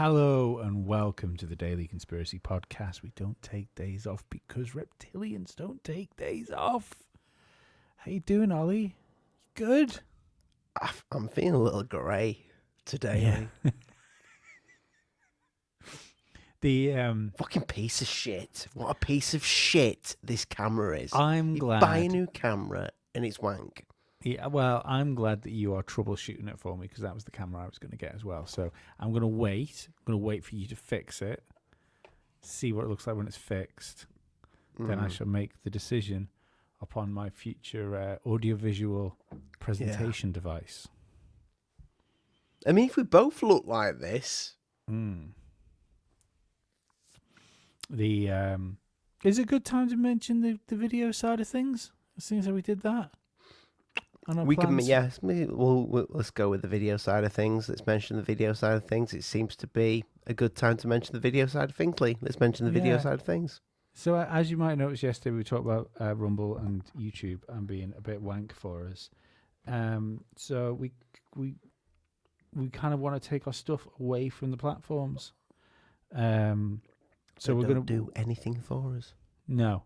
Hello and welcome to the Daily Conspiracy Podcast. We don't take days off because reptilians don't take days off. How you doing, Ollie? Good? I'm feeling a little grey today. Yeah. The Fucking piece of shit. What a piece of shit this camera is. I'm you glad. buy a new camera and it's wank. Yeah, well, I'm glad that you are troubleshooting it for me because that was the camera I was going to get as well. So I'm going to wait. I'm going to wait for you to fix it, see what it looks like when it's fixed. Then I shall make the decision upon my future audiovisual presentation device. I mean, if we both look like this... Is it a good time to mention the video side of things? Seems like we did that. We can, yes. Let's go with the video side of things. Let's mention the video side of things. It seems to be a good time to mention the video side of things. Let's mention the video side of things. So, as you might notice, yesterday we talked about Rumble and YouTube and being a bit wank for us. So we kind of want to take our stuff away from the platforms. So we're going to do anything for us. No.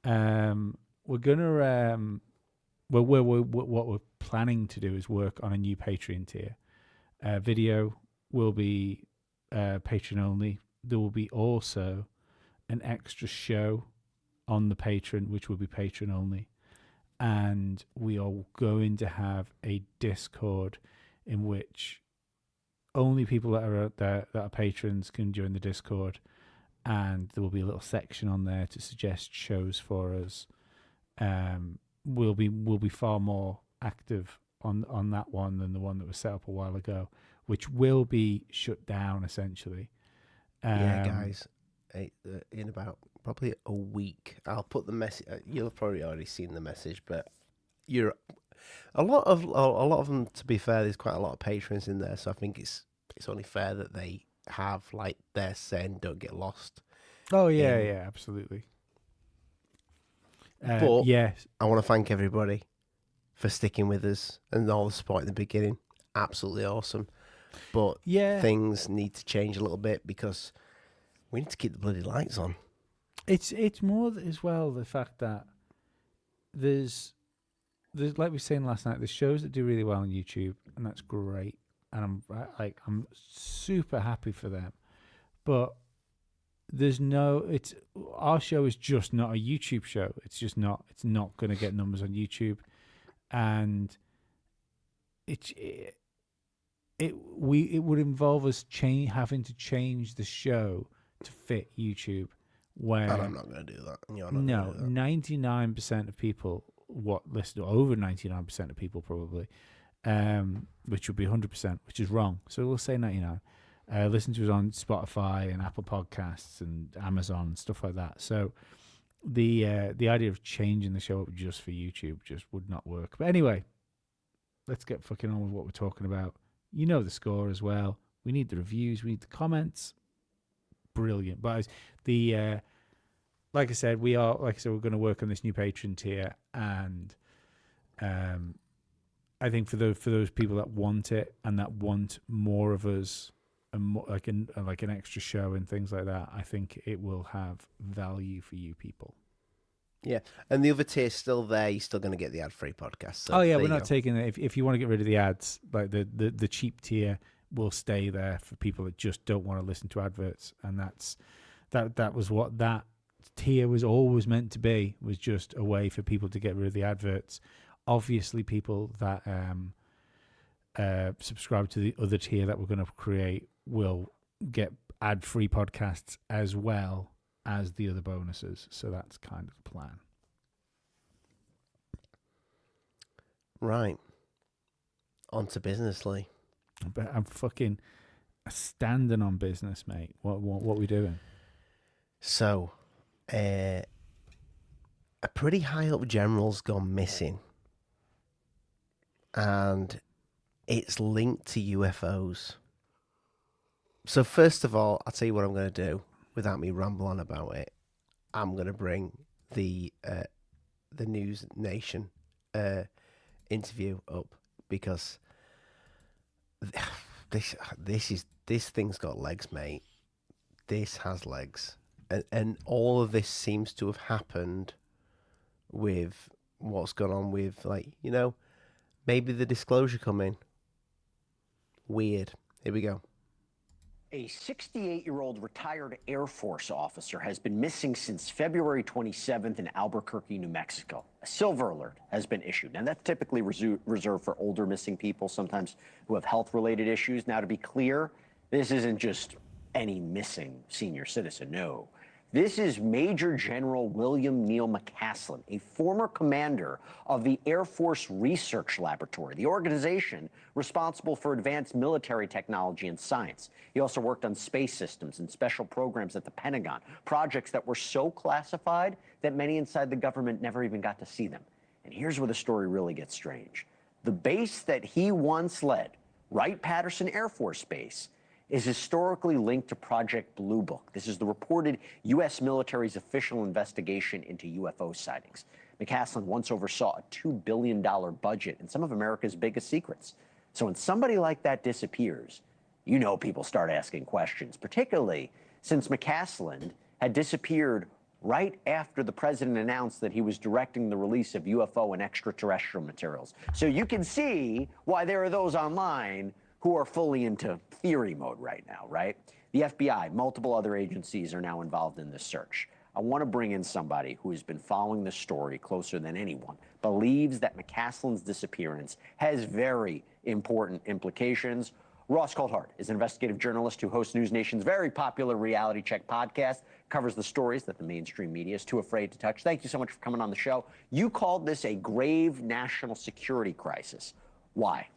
We're going to. Well, what we're planning to do is work on a new Patreon tier. Video will be Patreon only. There will be also an extra show on the Patreon, which will be Patreon only. And we are going to have a Discord in which only people that are patrons can join the Discord. And there will be a little section on there to suggest shows for us. We'll be far more active on that one than the one that was set up a while ago, which will be shut down essentially. Yeah, guys, in about probably a week, I'll put the message. You'll have probably already seen the message, but a lot of them. To be fair, there's quite a lot of patrons in there, so I think it's only fair that they have like their say and don't get lost. Oh yeah, absolutely. But yes, I want to thank everybody for sticking with us and all the support in the beginning. Absolutely awesome. But things need to change a little bit because we need to keep the bloody lights on. It's more as well the fact that there's like we were saying last night, there's shows that do really well on YouTube, and that's great, and I'm super happy for them, but our show is just not a YouTube show. It's not going to get numbers on YouTube, and it would involve us having to change the show to fit YouTube. Where and I'm not going to do that. No, 99% of people listen, over 99% of people probably, which would be 100%, which is wrong. So we'll say 99. Listen to us on Spotify and Apple Podcasts and Amazon and stuff like that. So the idea of changing the show up just for YouTube just would not work. But anyway, let's get fucking on with what we're talking about. You know the score as well. We need the reviews. We need the comments. Brilliant. But like I said, we're going to work on this new Patreon tier, and I think for those people that want it and that want more of us, and more, like an extra show and things like that, I think it will have value for you people. Yeah, and the other tier's still there. You're still going to get the ad-free podcast. So we're not taking it. If you want to get rid of the ads, like the cheap tier will stay there for people that just don't want to listen to adverts, and that was what that tier was always meant to be, was just a way for people to get rid of the adverts. Obviously, people that subscribe to the other tier that we're going to create will get ad-free podcasts as well as the other bonuses. So that's kind of the plan. Right. On to business, Lee. But I'm fucking standing on business, mate. What we doing? So, a pretty high up general's gone missing, and it's linked to UFOs. So first of all, I'll tell you what I'm going to do without me rambling on about it. I'm going to bring the NewsNation interview up, because This thing's got legs, mate. This has legs, and all of this seems to have happened with what's gone on with, like, maybe the disclosure coming. Weird. Here we go. A 68-year-old retired Air Force officer has been missing since February 27th in Albuquerque, New Mexico. A silver alert has been issued. Now, that's typically reserved for older missing people, sometimes who have health-related issues. Now, to be clear, this isn't just any missing senior citizen, no. This is Major General William Neal McCasland, a former commander of the Air Force Research Laboratory, the organization responsible for advanced military technology and science. He also worked on space systems and special programs at the Pentagon, projects that were so classified that many inside the government never even got to see them. And here's where the story really gets strange. The base that he once led, Wright-Patterson Air Force Base, is historically linked to Project Blue Book. This is the reported U.S. military's official investigation into UFO sightings. McCasland once oversaw a $2 billion budget and some of America's biggest secrets. So when somebody like that disappears, people start asking questions, particularly since McCasland had disappeared right after the president announced that he was directing the release of UFO and extraterrestrial materials. So you can see why there are those online who are fully into theory mode right now, right? The FBI, multiple other agencies are now involved in this search. I want to bring in somebody who has been following this story closer than anyone, believes that McCasland's disappearance has very important implications. Ross Coulthart is an investigative journalist who hosts NewsNation's very popular Reality Check podcast, covers the stories that the mainstream media is too afraid to touch. Thank you so much for coming on the show. You called this a grave national security crisis. Why?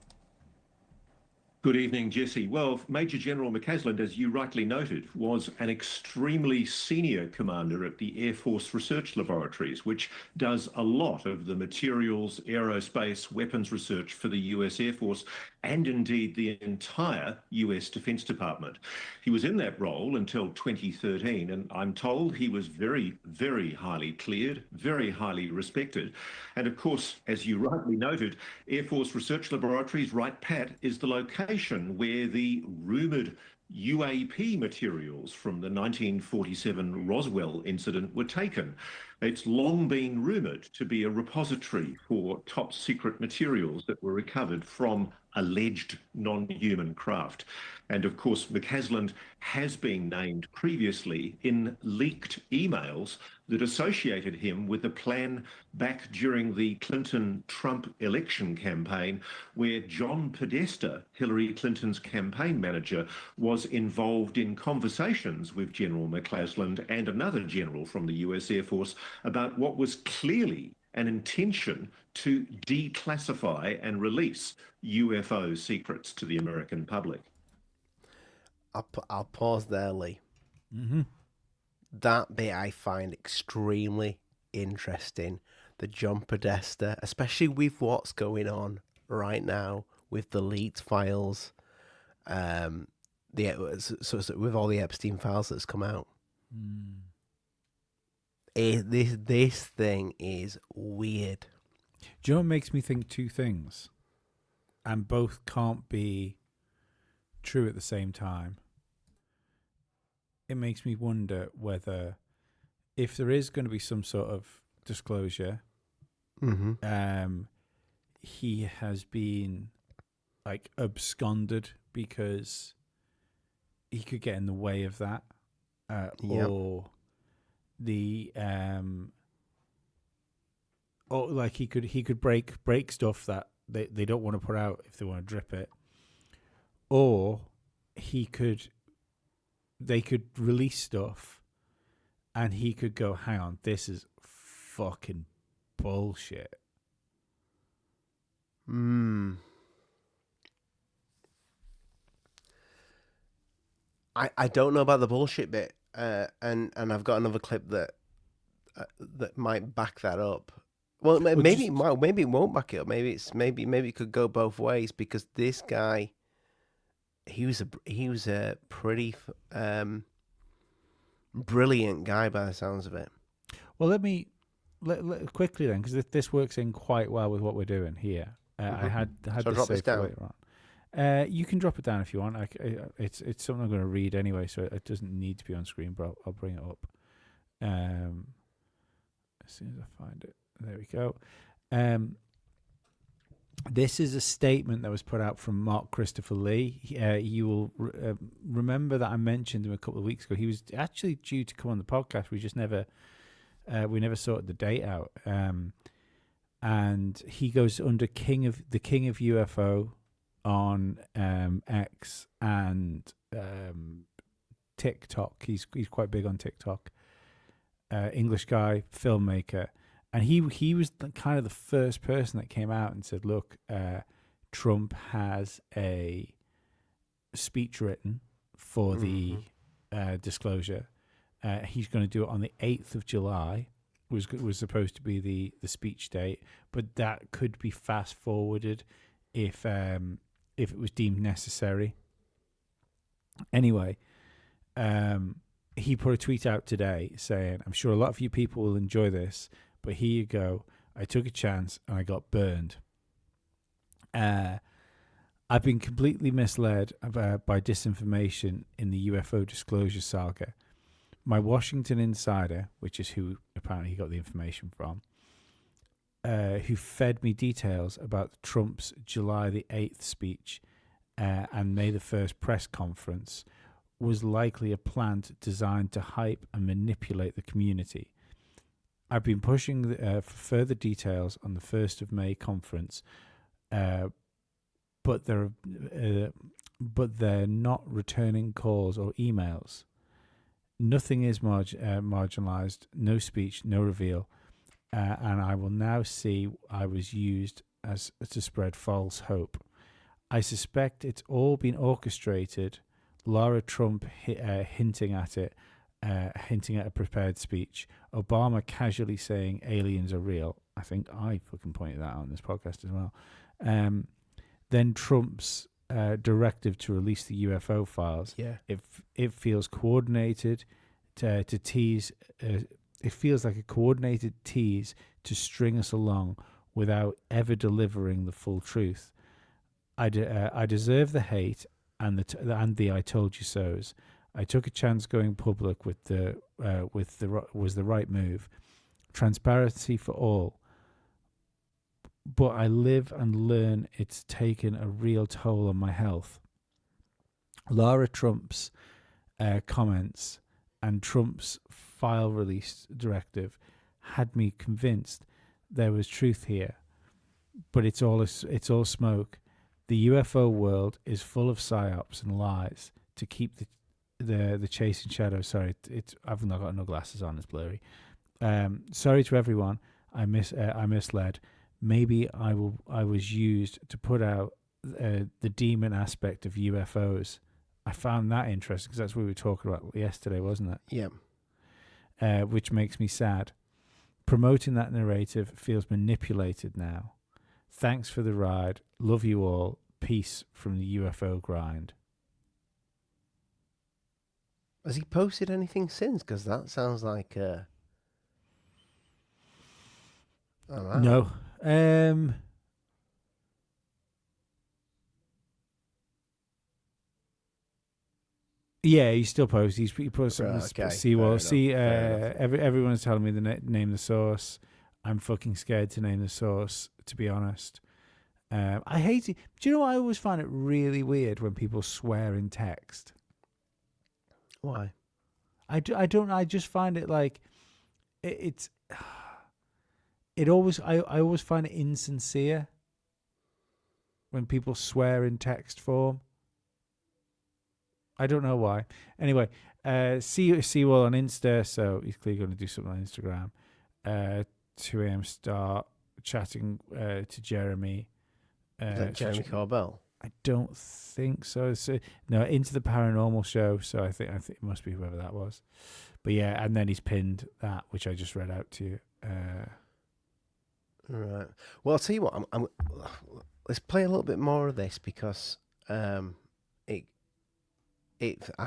Good evening, Jesse. Well, Major General McCasland, as you rightly noted, was an extremely senior commander at the Air Force Research Laboratories, which does a lot of the materials, aerospace, weapons research for the US Air Force and indeed the entire US Defense Department. He was in that role until 2013, and I'm told he was very, very highly cleared, very highly respected. And of course, as you rightly noted, Air Force Research Laboratories, Wright-Pat, is the location where the rumoured UAP materials from the 1947 Roswell incident were taken. It's long been rumoured to be a repository for top secret materials that were recovered from alleged non-human craft. And of course, McCasland has been named previously in leaked emails that associated him with a plan back during the Clinton-Trump election campaign, where John Podesta, Hillary Clinton's campaign manager, was involved in conversations with General McCasland and another general from the US Air Force about what was clearly an intention to declassify and release UFO secrets to the American public. I'll pause there, Lee. Mm-hmm. That bit I find extremely interesting. The John Podesta, especially with what's going on right now with the leaked files, with all the Epstein files that's come out. This thing is weird. Do you know what makes me think two things? And both can't be true at the same time. It makes me wonder whether, if there is going to be some sort of disclosure, he has been like absconded because he could get in the way of that, or the or like he could break stuff that they don't want to put out if they want to drip it, or they could release stuff and he could go, hang on, this is fucking bullshit. I don't know about the bullshit bit, and I've got another clip that might back that up. Well, maybe it won't back it up. Maybe it could go both ways, because this guy, he was a pretty brilliant guy by the sounds of it. Well, let quickly then, because this works in quite well with what we're doing here. I had So this drop this saved down. later You can drop it down if you want. It's something I'm going to read anyway, so it doesn't need to be on screen, but I'll bring it up. As soon as I find it. There we go. This is a statement that was put out from Mark Christopher Lee. You will remember that I mentioned him a couple of weeks ago. He was actually due to come on the podcast. We just never sorted the date out. And he goes under the King of UFO on X and TikTok. He's quite big on TikTok. English guy, filmmaker. And he was kind of the first person that came out and said, look, Trump has a speech written for the disclosure. He's going to do it on the 8th of July, was supposed to be the speech date, but that could be fast forwarded if it was deemed necessary. Anyway, he put a tweet out today saying, I'm sure a lot of you people will enjoy this, but here you go. I took a chance and I got burned. I've been completely misled by disinformation in the UFO disclosure saga. My Washington insider, which is who apparently he got the information from, who fed me details about Trump's July the 8th speech and May the 1st press conference, was likely a plant designed to hype and manipulate the community. I've been pushing for further details on the 1st of May conference, but they're not returning calls or emails. Nothing is marginalized, no speech, no reveal, and I will now see I was used as to spread false hope. I suspect it's all been orchestrated. Laura Trump hinting at it. Hinting at a prepared speech, Obama casually saying aliens are real. I think I fucking pointed that out on this podcast as well. Then Trump's directive to release the UFO files. Yeah, it feels coordinated to tease. It feels like a coordinated tease to string us along without ever delivering the full truth. I deserve the hate and the I told you so's. I took a chance going public was the right move. Transparency for all. But I live and learn it's taken a real toll on my health. Laura Trump's comments and Trump's file release directive had me convinced there was truth here. But it's all smoke. The UFO world is full of psyops and lies to keep the chasing shadow. Sorry, I've not got no glasses on. It's blurry. Sorry to everyone. I misled. Maybe I was used to put out the demon aspect of UFOs. I found that interesting because that's what we were talking about yesterday, wasn't it? Yeah. Which makes me sad. Promoting that narrative feels manipulated now. Thanks for the ride. Love you all. Peace from the UFO grind. Has he posted anything since? Because that sounds like... No. Yeah, he still posts. He posts something. Okay. Seawall. Everyone's telling me the name the source. I'm fucking scared to name the source, to be honest. I hate it. Do you know what? I always find it really weird when people swear in text. Why? I don't. I just find it like it's. It always. I always find it insincere when people swear in text form. I don't know why. Anyway, Seawall on Insta, so he's clearly going to do something on Instagram. 2 a.m. start chatting to Jeremy. Is that Jeremy Corbell? I don't think so. No, Into the Paranormal Show. So I think it must be whoever that was. But yeah, and then he's pinned that, which I just read out to you. Right. Well, I'll tell you what. Let's play a little bit more of this because I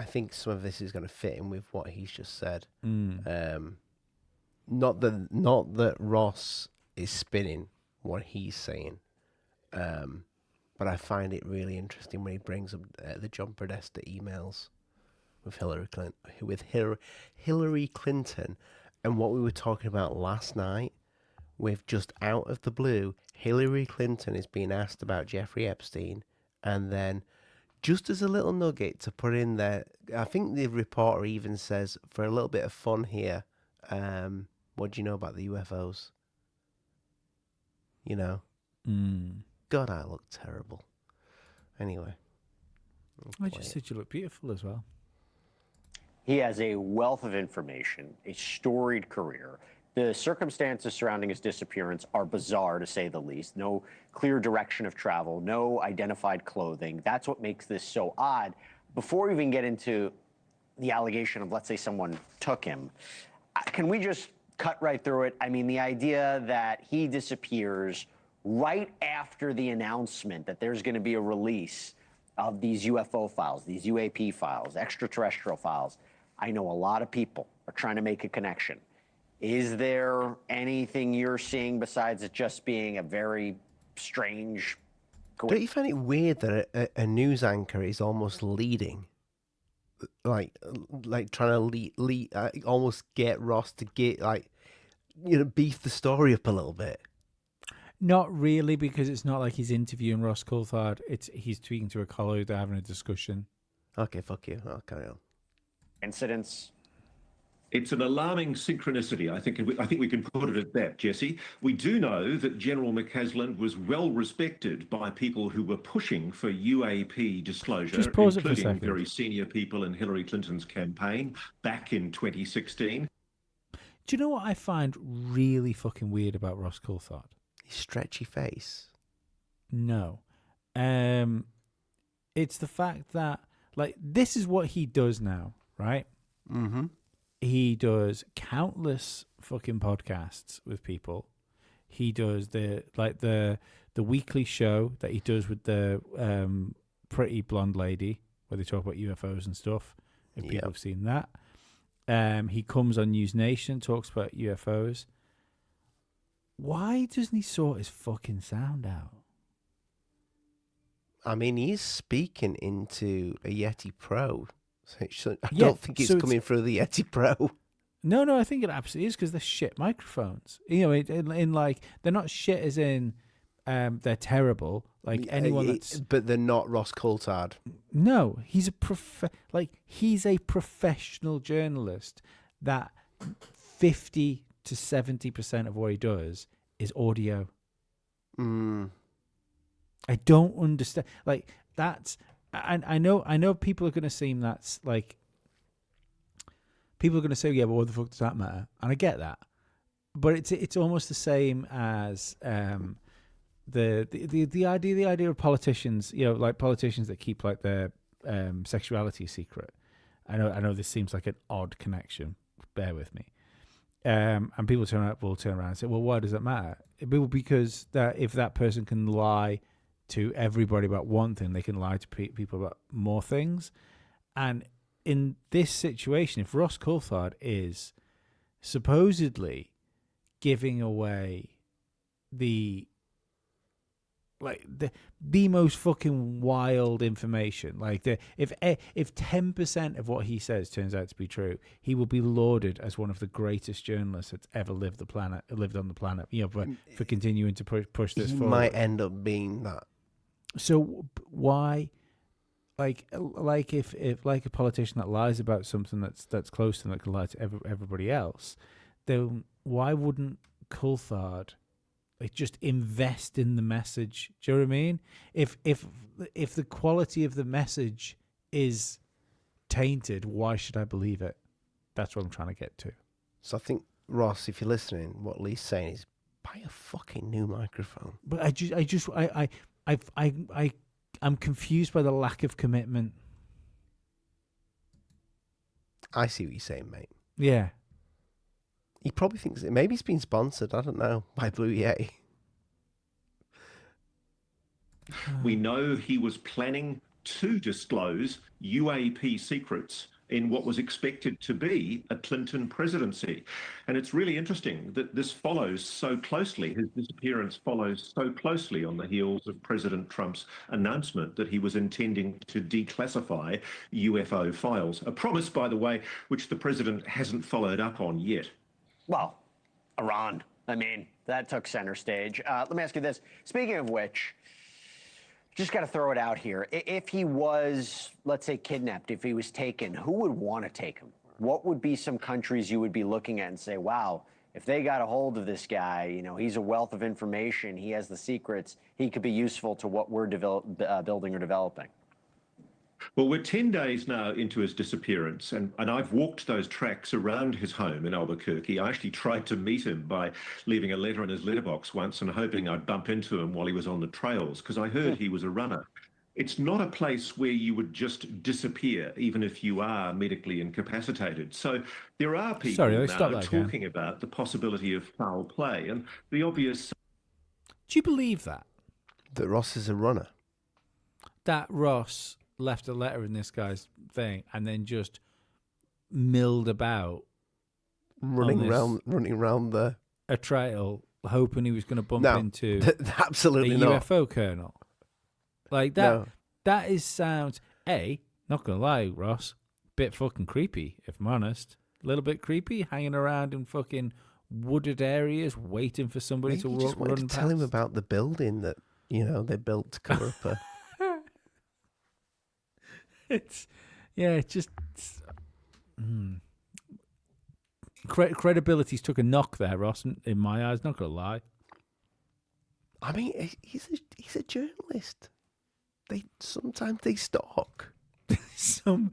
think some of this is going to fit in with what he's just said. Not that Ross is spinning what he's saying, but I find it really interesting when he brings up the John Podesta emails with Hillary Clinton, and what we were talking about last night, with just out of the blue, Hillary Clinton is being asked about Jeffrey Epstein, and then just as a little nugget to put in there, I think the reporter even says, for a little bit of fun here, what do you know about the UFOs? You know? God, I look terrible. Anyway. I just said you look beautiful as well. He has a wealth of information, a storied career. The circumstances surrounding his disappearance are bizarre, to say the least. No clear direction of travel, no identified clothing. That's what makes this so odd. Before we even get into the allegation of, let's say, someone took him, can we just cut right through it? I mean, the idea that he disappears right after the announcement that there's going to be a release of these UFO files, these UAP files, extraterrestrial files. I know a lot of people are trying to make a connection. Is there anything you're seeing besides it just being a very strange coincidence? Don't you find it weird that a news anchor is almost leading? Like trying to lead, almost get Ross to get, beef the story up a little bit. Not really, because it's not like he's interviewing Ross Coulthard. He's speaking to a colleague, they're having a discussion. Okay, fuck you. I'll carry on. Incidents. It's an alarming synchronicity. I think we can put it at that, Jesse. We do know that General McCasland was well respected by people who were pushing for UAP disclosure, Just pause it for a including second. very senior people in Hillary Clinton's campaign back in 2016. Do you know what I find really fucking weird about Ross Coulthard? His stretchy face. No. It's the fact that, this is what he does now, right? Mm-hmm. He does countless fucking podcasts with people. He does the weekly show that he does with the pretty blonde lady where they talk about UFOs and stuff. If people have seen that. He comes on NewsNation, talks about UFOs. Why doesn't he sort his fucking sound out? I mean, he's speaking into a Yeti Pro. So I don't think it's coming through the Yeti Pro. No, I think it absolutely is, because they're shit microphones. You know, in they're not shit as in they're terrible. Like anyone that's... But they're not Ross Coulthard. No, he's he's a professional journalist that 50 to 70% of what he does is audio. I don't understand. That's... I know people are going to seem that's people are going to say, yeah, but what the fuck does that matter? And I get that, but it's almost the same as the idea of politicians. You know, politicians that keep their sexuality secret. I know this seems like an odd connection. Bear with me. And people will turn around and say, well, why does that matter? Because if that person can lie to everybody about one thing, they can lie to people about more things. And in this situation, if Ross Coulthard is supposedly giving away the most fucking wild information, if 10% of what he says turns out to be true, he will be lauded as one of the greatest journalists that's ever lived on the planet. You know, for continuing to push this forward. Might end up being that. So why, if a politician that lies about something that's close to them that can lie to everybody else, then why wouldn't Coulthard just invest in the message? Do you know what I mean? If the quality of the message is tainted, why should I believe it? That's what I'm trying to get to. So I think, Ross, if you're listening, what Lee's saying is buy a fucking new microphone. But I'm confused by the lack of commitment. I see what you're saying, mate. Yeah. He probably thinks maybe he's been sponsored, I don't know, by Blue Yeti. We know he was planning to disclose UAP secrets in what was expected to be a Clinton presidency. And it's really interesting that this follows so closely, his disappearance follows so closely on the heels of President Trump's announcement that he was intending to declassify UFO files, a promise, by the way, which the president hasn't followed up on yet. Well, Iran. I mean, that took center stage. Let me ask you this. Speaking of which, just got to throw it out here. If he was, let's say, kidnapped, if he was taken, who would want to take him? What would be some countries you would be looking at and say, wow, if they got a hold of this guy, you know, he's a wealth of information, he has the secrets, he could be useful to what we're building or developing? Well, we're 10 days now into his disappearance, and I've walked those tracks around his home in Albuquerque. I actually tried to meet him by leaving a letter in his letterbox once and hoping I'd bump into him while he was on the trails, because I heard he was a runner. It's not a place where you would just disappear, even if you are medically incapacitated. So there are people now talking about the possibility of foul play, and the obvious... Do you believe that? That Ross is a runner? That Ross left a letter in this guy's thing and then just milled about running around a trail hoping he was going to bump into absolutely a not. UFO colonel like that. No. That is sounds not gonna lie, Ross, bit fucking creepy, if I'm honest. A little bit creepy, hanging around in fucking wooded areas waiting for somebody Maybe to you just wanted to tell him about the building that, you know, they built to cover up a credibility's took a knock there, Ross, in my eyes, not gonna lie. I mean, he's a journalist. Sometimes they stalk. Sometimes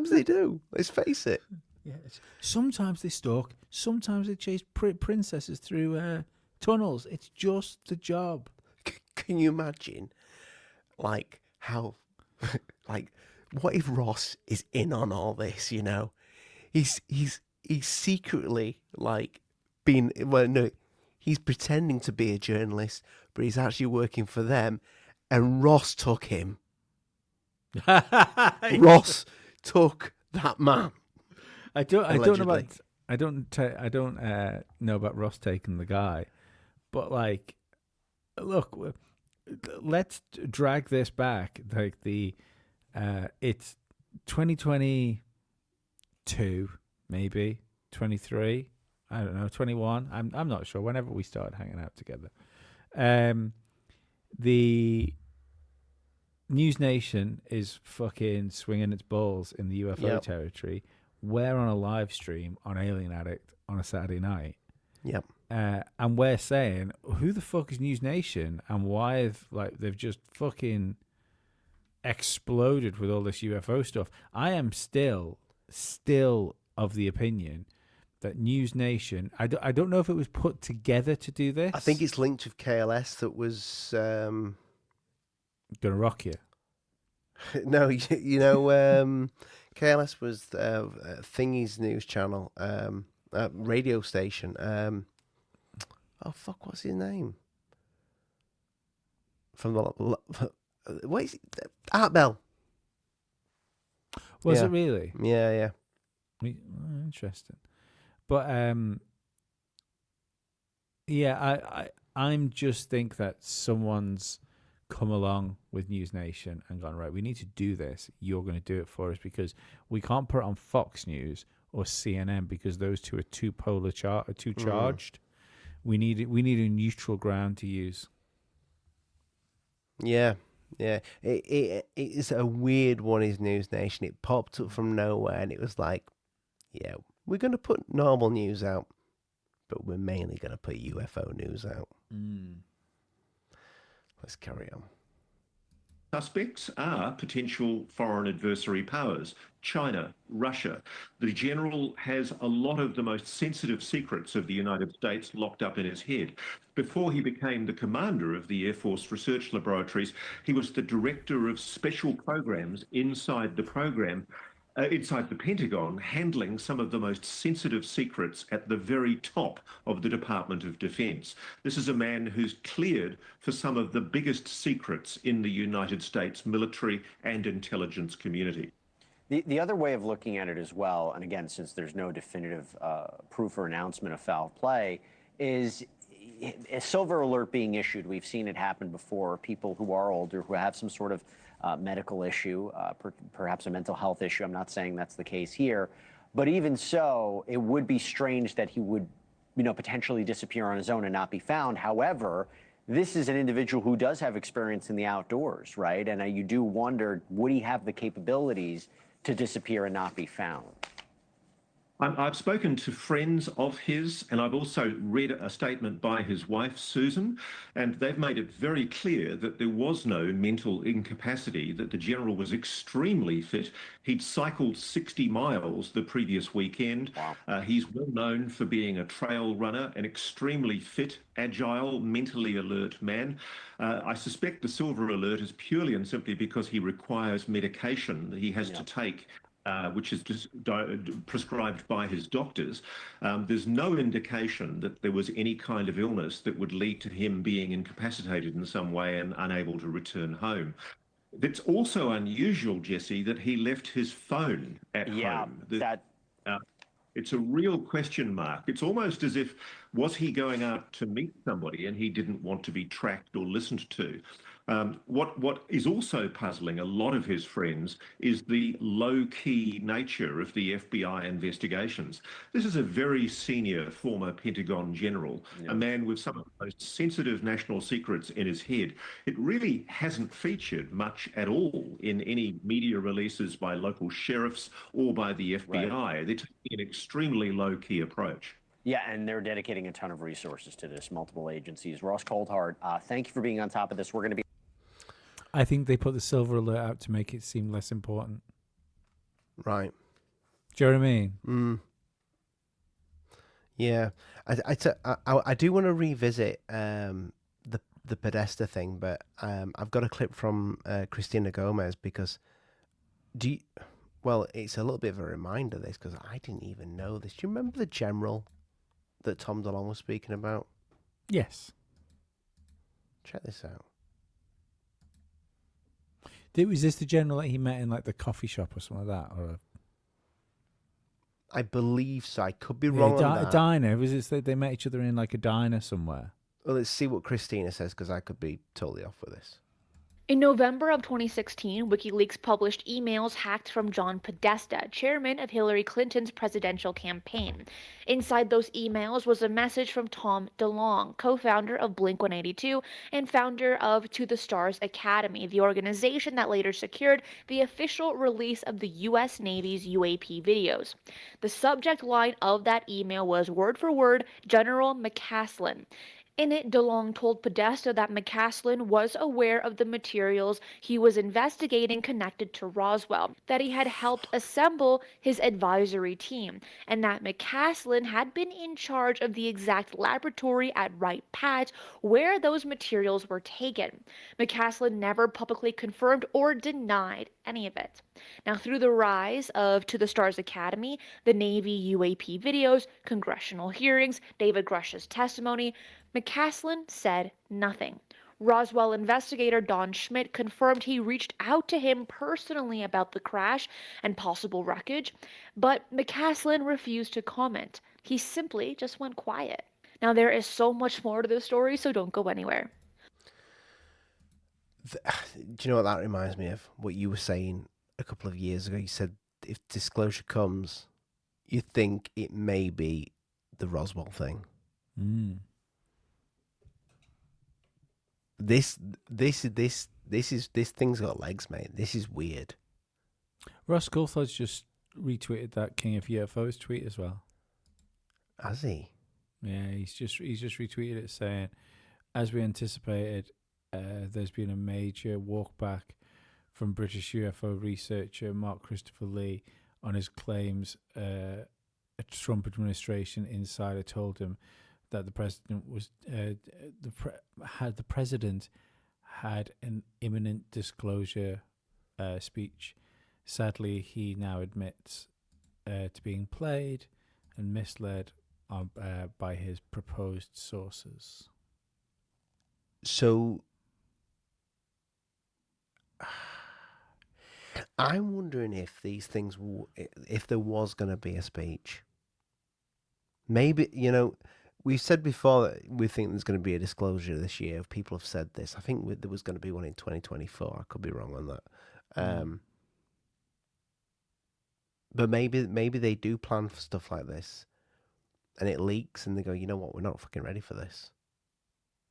they do. Let's face it. Yeah. Sometimes they stalk. Sometimes they chase princesses through tunnels. It's just the job. Can you imagine, like, how, like, what if Ross is in on all this? You know, he's secretly like he's pretending to be a journalist, but he's actually working for them, and Ross took him. Ross took that man. I don't know about Ross taking the guy, but like, look, let's drag this back. Like it's 2022, maybe 23. I don't know, 21. I'm not sure. Whenever we started hanging out together, the NewsNation is fucking swinging its balls in the UFO territory. We're on a live stream on Alien Addict on a Saturday night. Yep. And we're saying, who the fuck is NewsNation, and why they've just fucking exploded with all this UFO stuff. I am still of the opinion that NewsNation, I don't know if it was put together to do this. I think it's linked with KLS that was gonna rock you. No, you know, KLS was Thingy's news channel, radio station. Oh fuck, what's his name? From the what is it? Art Bell. Was it really? Yeah. Interesting. But I'm just think that someone's come along with NewsNation and gone, right, we need to do this. You're going to do it for us, because we can't put it on Fox News or CNN because those two are too charged. We need a neutral ground to use. Yeah. It is a weird one. Is NewsNation? It popped up from nowhere, and it was like, yeah, we're going to put normal news out, but we're mainly going to put UFO news out. Let's carry on. Suspects are potential foreign adversary powers, China, Russia. The general has a lot of the most sensitive secrets of the United States locked up in his head. Before he became the commander of the Air Force Research Laboratories, he was the director of special programs inside the program. inside the Pentagon, handling some of the most sensitive secrets at the very top of the Department of Defense. This is a man who's cleared for some of the biggest secrets in the United States military and intelligence community. The other way of looking at it as well, and again, since there's no definitive proof or announcement of foul play, is a silver alert being issued. We've seen it happen before. People who are older, who have some sort of medical issue, perhaps a mental health issue. I'm not saying that's the case here, but even so, it would be strange that he would, potentially disappear on his own and not be found. However, this is an individual who does have experience in the outdoors, right? And you do wonder, would he have the capabilities to disappear and not be found? I've spoken to friends of his, and I've also read a statement by his wife, Susan, and they've made it very clear that there was no mental incapacity, that the general was extremely fit. He'd cycled 60 miles the previous weekend. Wow. He's well known for being a trail runner, an extremely fit, agile, mentally alert man. I suspect the silver alert is purely and simply because he requires medication that he has to take, which is just prescribed by his doctors. There's no indication that there was any kind of illness that would lead to him being incapacitated in some way and unable to return home. It's also unusual, Jesse, that he left his phone at home. It's a real question mark. It's almost as if, was he going out to meet somebody and he didn't want to be tracked or listened to? What is also puzzling a lot of his friends is the low-key nature of the FBI investigations. This is a very senior former Pentagon general, a man with some of the most sensitive national secrets in his head. It really hasn't featured much at all in any media releases by local sheriffs or by the FBI. Right. They're taking an extremely low-key approach. Yeah, and they're dedicating a ton of resources to this, multiple agencies. Ross Coulthard, thank you for being on top of this. We're going to be... I think they put the silver alert out to make it seem less important. Right. Do you know what I mean? Mm. Yeah. I do want to revisit the Podesta thing, but I've got a clip from Christina Gomez because it's a little bit of a reminder of this because I didn't even know this. Do you remember the general that Tom DeLonge was speaking about? Yes. Check this out. Was this the general that he met in like the coffee shop or something like that? I believe so. I could be wrong on that. A diner. Was it they met each other in like a diner somewhere? Well, let's see what Christina says because I could be totally off with this. In November of 2016, WikiLeaks published emails hacked from John Podesta, chairman of Hillary Clinton's presidential campaign. Inside those emails was a message from Tom DeLonge, co-founder of Blink-182 and founder of To the Stars Academy, the organization that later secured the official release of the U.S. Navy's UAP videos. The subject line of that email was word for word, General McCasland. In it, DeLonge told Podesta that McCasland was aware of the materials he was investigating connected to Roswell, that he had helped assemble his advisory team, and that McCasland had been in charge of the exact laboratory at Wright-Patterson where those materials were taken. McCasland never publicly confirmed or denied any of it. Now, through the rise of To the Stars Academy, the Navy UAP videos, congressional hearings, David Grush's testimony, McCasland said nothing. Roswell investigator Don Schmidt confirmed he reached out to him personally about the crash and possible wreckage, but McCasland refused to comment. He simply just went quiet. Now, there is so much more to this story, so don't go anywhere. Do you know what that reminds me of? What you were saying a couple of years ago. You said if disclosure comes, you think it may be the Roswell thing. Mm. This thing's got legs, mate. This is weird. Ross Coulthard's just retweeted that King of UFOs tweet as well. Has he? Yeah, he's just retweeted it saying, as we anticipated, there's been a major walk back from British UFO researcher Mark Christopher Lee on his claims a Trump administration insider told him that the president was the president had an imminent disclosure speech Sadly, he now admits to being played and misled by his proposed sources. So I'm wondering if these things, if there was going to be a speech. Maybe, we've said before that we think there's going to be a disclosure this year. People have said this. I think there was going to be one in 2024. I could be wrong on that. But maybe they do plan for stuff like this, and it leaks, and they go, you know what, we're not fucking ready for this.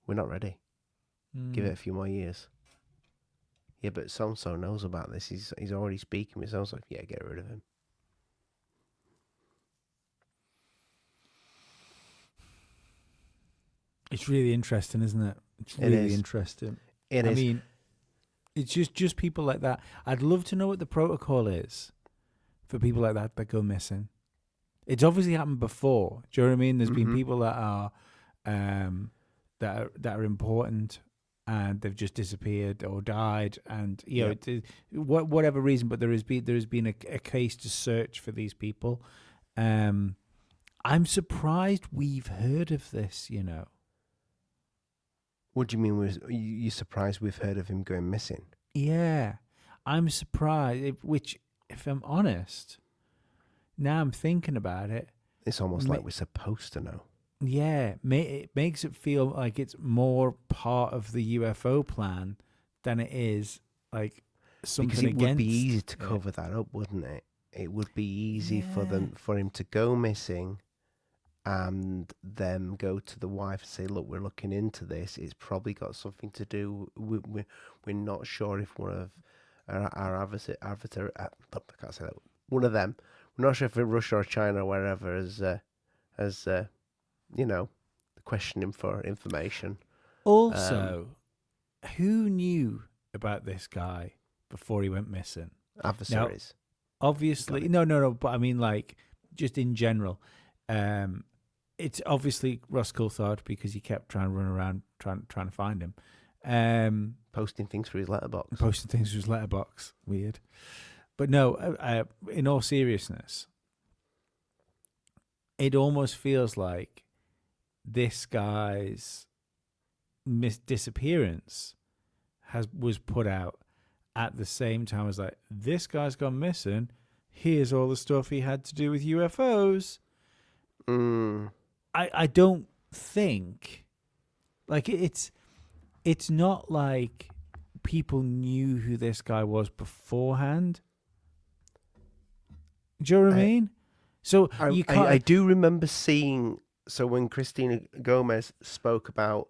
We're not ready. Give it a few more years. Yeah, but so-and-so knows about this. He's already speaking with so-and-so. Yeah, get rid of him. It's really interesting, isn't it? It's It really is. interesting. It is. I mean, it's just people like that. I'd love to know what the protocol is for people like that go missing. It's obviously happened before. Do you know what I mean? There's been people that are that are important and they've just disappeared or died, and whatever reason. But there has been a case to search for these people. I'm surprised we've heard of this. What do you mean? You surprised we've heard of him going missing? Yeah, I'm surprised. Which, if I'm honest, now I'm thinking about it, It's almost like we're supposed to know. yeah, it makes it feel like it's more part of the UFO plan than it is like something Because it against. would be easy to cover that up, wouldn't it? It would be easy for him to go missing, and then go to the wife and say, "Look, we're looking into this. It's probably got something to do. We're not sure if one of our adversary, I can't say that. One of them. We're not sure if it's Russia or China or wherever has questioned him for information." Also, who knew about this guy before he went missing? Adversaries. Obviously, no. But I mean, like, just in general, it's obviously Ross Coulthard because he kept trying to run around trying to find him. Posting things through his letterbox. Weird. But no, in all seriousness, it almost feels like this guy's disappearance was put out at the same time as like, this guy's gone missing. Here's all the stuff he had to do with UFOs. I don't think, like, it's not like people knew who this guy was beforehand. Do you know what I mean? So you can't. I do remember seeing. So when Christina Gomez spoke about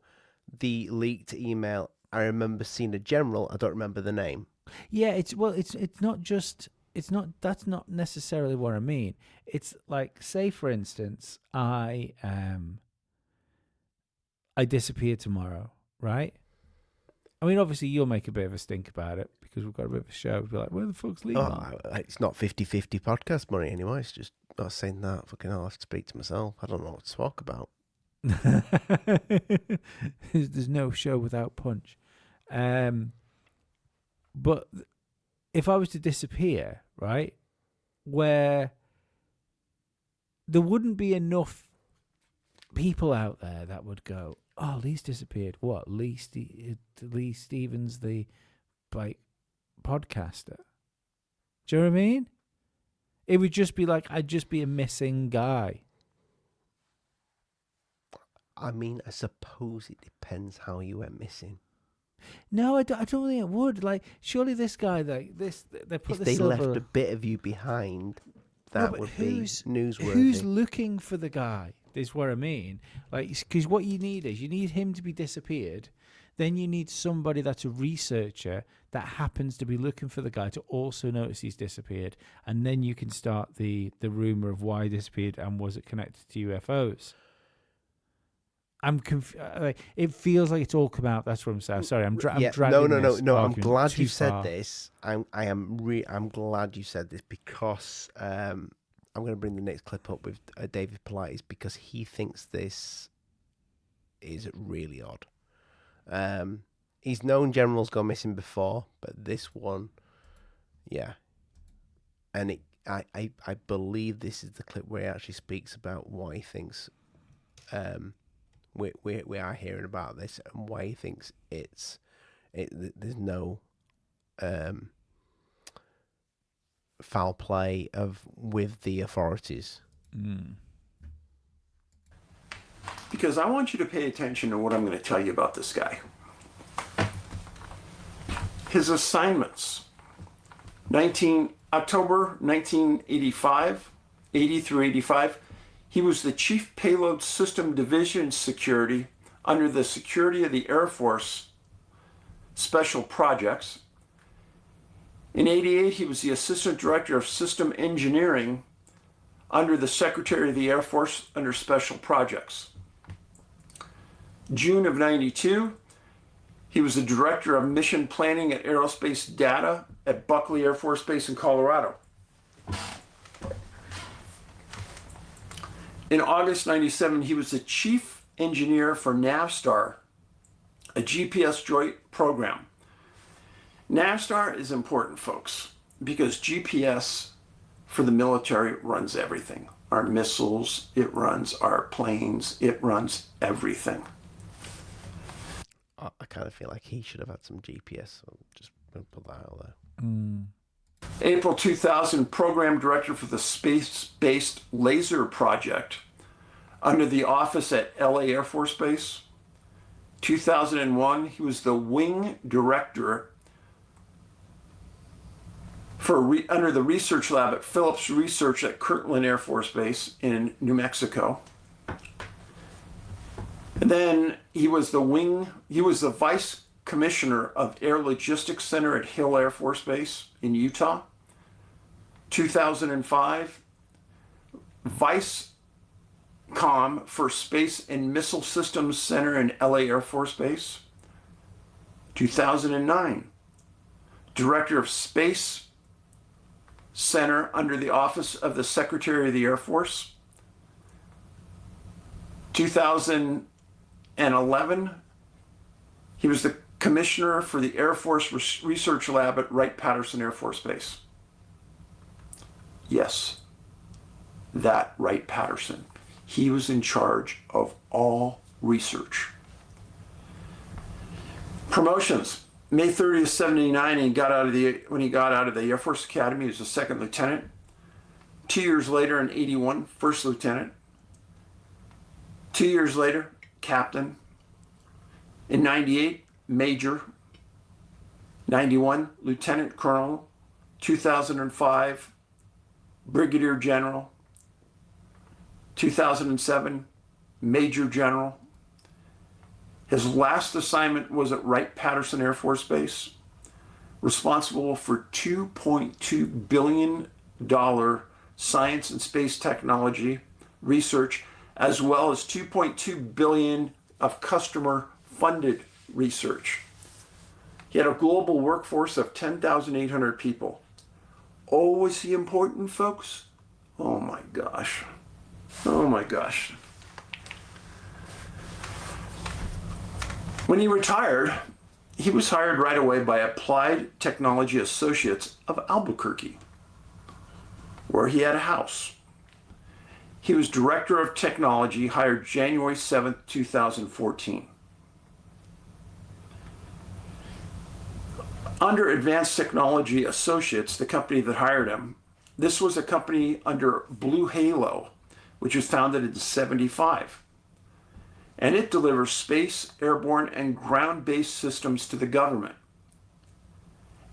the leaked email, I remember seeing a general. I don't remember the name. Yeah, it's not just. That's not necessarily what I mean. It's like, say for instance, I disappear tomorrow, right? I mean, obviously you'll make a bit of a stink about it because we've got a bit of a show. We'll be like, where the fuck's Lee? It's not 50-50 podcast money anymore. It's just not saying that. Fucking hell, I have to speak to myself. I don't know what to talk about. There's no show without punch. But if I was to disappear, right, where there wouldn't be enough people out there that would go, oh, Lee's disappeared. What? Lee Stevens, the podcaster. Do you know what I mean? It would just be like, I'd just be a missing guy. I mean, I suppose it depends how you went missing. No, I don't think it would. Like, surely this guy, like this, they put if the they silver... left a bit of you behind, that would be newsworthy. Who's looking for the guy? Is what I mean. Like, because what you need is him to be disappeared. Then you need somebody that's a researcher that happens to be looking for the guy to also notice he's disappeared, and then you can start the rumor of why he disappeared and was it connected to UFOs. I'm like, it feels like it's all come out. That's what I'm saying. Sorry, I'm dragging. No. I'm glad you said far. this. I'm glad you said this because I'm going to bring the next clip up with David Politis because he thinks this is really odd. He's known generals gone missing before, but this one, yeah, and I believe this is the clip where he actually speaks about why he thinks we are hearing about this and why he thinks there's no foul play with the authorities. Because I want you to pay attention to what I'm going to tell you about this guy. His assignments, October 1985, 80 through 85, he was the Chief Payload System Division Security under the Security of the Air Force Special Projects. In 88, he was the Assistant Director of System Engineering under the Secretary of the Air Force under Special Projects. June of 92, he was the Director of Mission Planning at Aerospace Data at Buckley Air Force Base in Colorado. In August 97, he was the Chief Engineer for Navstar, a GPS joint program. Navstar is important, folks, because GPS for the military runs everything. Our missiles, it runs our planes, it runs everything. I kind of feel like he should have had some GPS. So just put that out there. April 2000, Program Director for the Space-Based Laser Project under the office at LA Air Force Base. 2001, he was the Wing Director under the Research Lab at Phillips Research at Kirtland Air Force Base in New Mexico. And then he was the Vice Commissioner of Air Logistics Center at Hill Air Force Base in Utah. 2005, Vice Com for Space and Missile Systems Center in LA Air Force Base. 2009, Director of Space Center under the Office of the Secretary of the Air Force. 2011, he was the Commissioner for the Air Force Research Lab at Wright-Patterson Air Force Base. Yes, that Wright-Patterson. He was in charge of all research. Promotions. May 30th, 79, when he got out of the Air Force Academy, he was a second lieutenant. 2 years later, in 81, first lieutenant. 2 years later, captain. In 98, major. 91, lieutenant colonel. 2005, brigadier general. 2007, major general. His last assignment was at Wright-Patterson Air Force Base, responsible for $2.2 billion science and space technology research, as well as $2.2 billion of customer-funded research. He had a global workforce of 10,800 people. Oh, was he important, folks? Oh my gosh. Oh my gosh. When he retired, he was hired right away by Applied Technology Associates of Albuquerque, where he had a house. He was Director of Technology, hired January 7th, 2014. Under Advanced Technology Associates, the company that hired him, this was a company under Blue Halo, which was founded in 1975. And it delivers space, airborne, and ground-based systems to the government.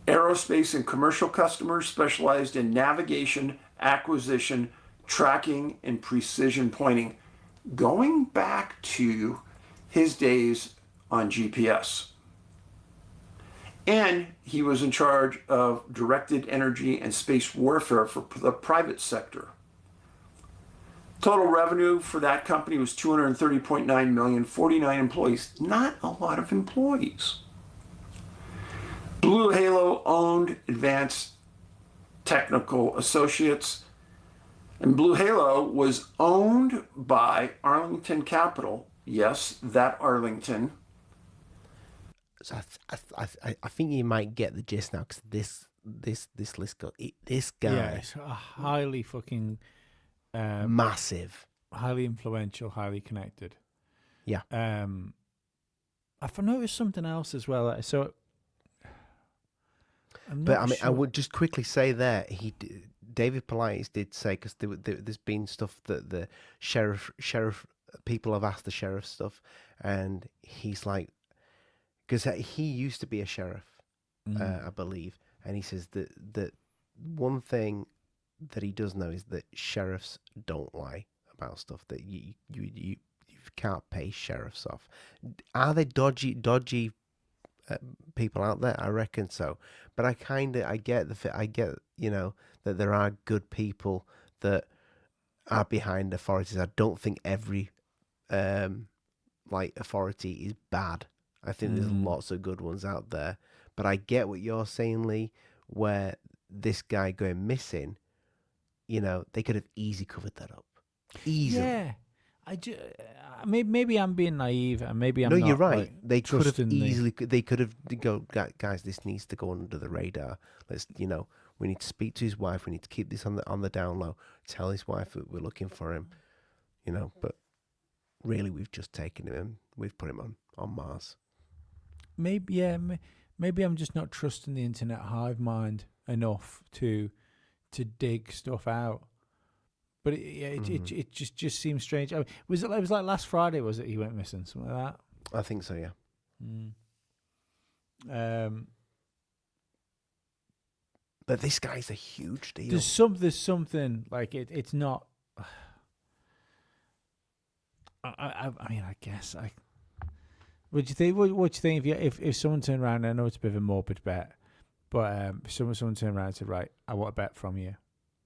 Aerospace and commercial customers specialized in navigation, acquisition, tracking, and precision pointing, going back to his days on GPS. And he was in charge of directed energy and space warfare for the private sector. Total revenue for that company was $230.9 million, 49 employees. Not a lot of employees. Blue Halo owned Advanced Technical Associates, and Blue Halo was owned by Arlington Capital. Yes, that Arlington. So I think you might get the gist now, because this list goes. This guy, Yeah, it's a highly fucking massive, highly influential, highly connected. Yeah. I've noticed something else as well. So, but I mean, I would just quickly say that David Politis did say, because there's been stuff that the sheriff people have asked the sheriff stuff, and he's like, because he used to be a sheriff, I believe, and he says that one thing that he does know is that sheriffs don't lie about stuff, that you can't pay sheriffs off. Are they dodgy people out there? I reckon so, but I get that there are good people that are behind authorities. I don't think every authority is bad. I think there's lots of good ones out there, but I get what you're saying, Lee, where this guy going missing, they could have easily covered that up. Easily. Yeah. Maybe I'm being naive, and maybe I'm no, not. You're right. Like, they could have easily. the... They could have go, guys. This needs to go under the radar. Let's, we need to speak to his wife. We need to keep this on the down low. Tell his wife that we're looking for him. But really, we've just taken him and we've put him on Mars. Maybe I'm just not trusting the internet hive mind enough to dig stuff out. But it just seems strange. I mean, it was like last Friday, was it? He went missing, something like that. I think so, yeah. But this guy's a huge deal. There's something like it's not. I mean, I guess I. What do you think? What do you think if someone turned around? I know it's a bit of a morbid bet, but if someone turned around and said, "Right, I want a bet from you."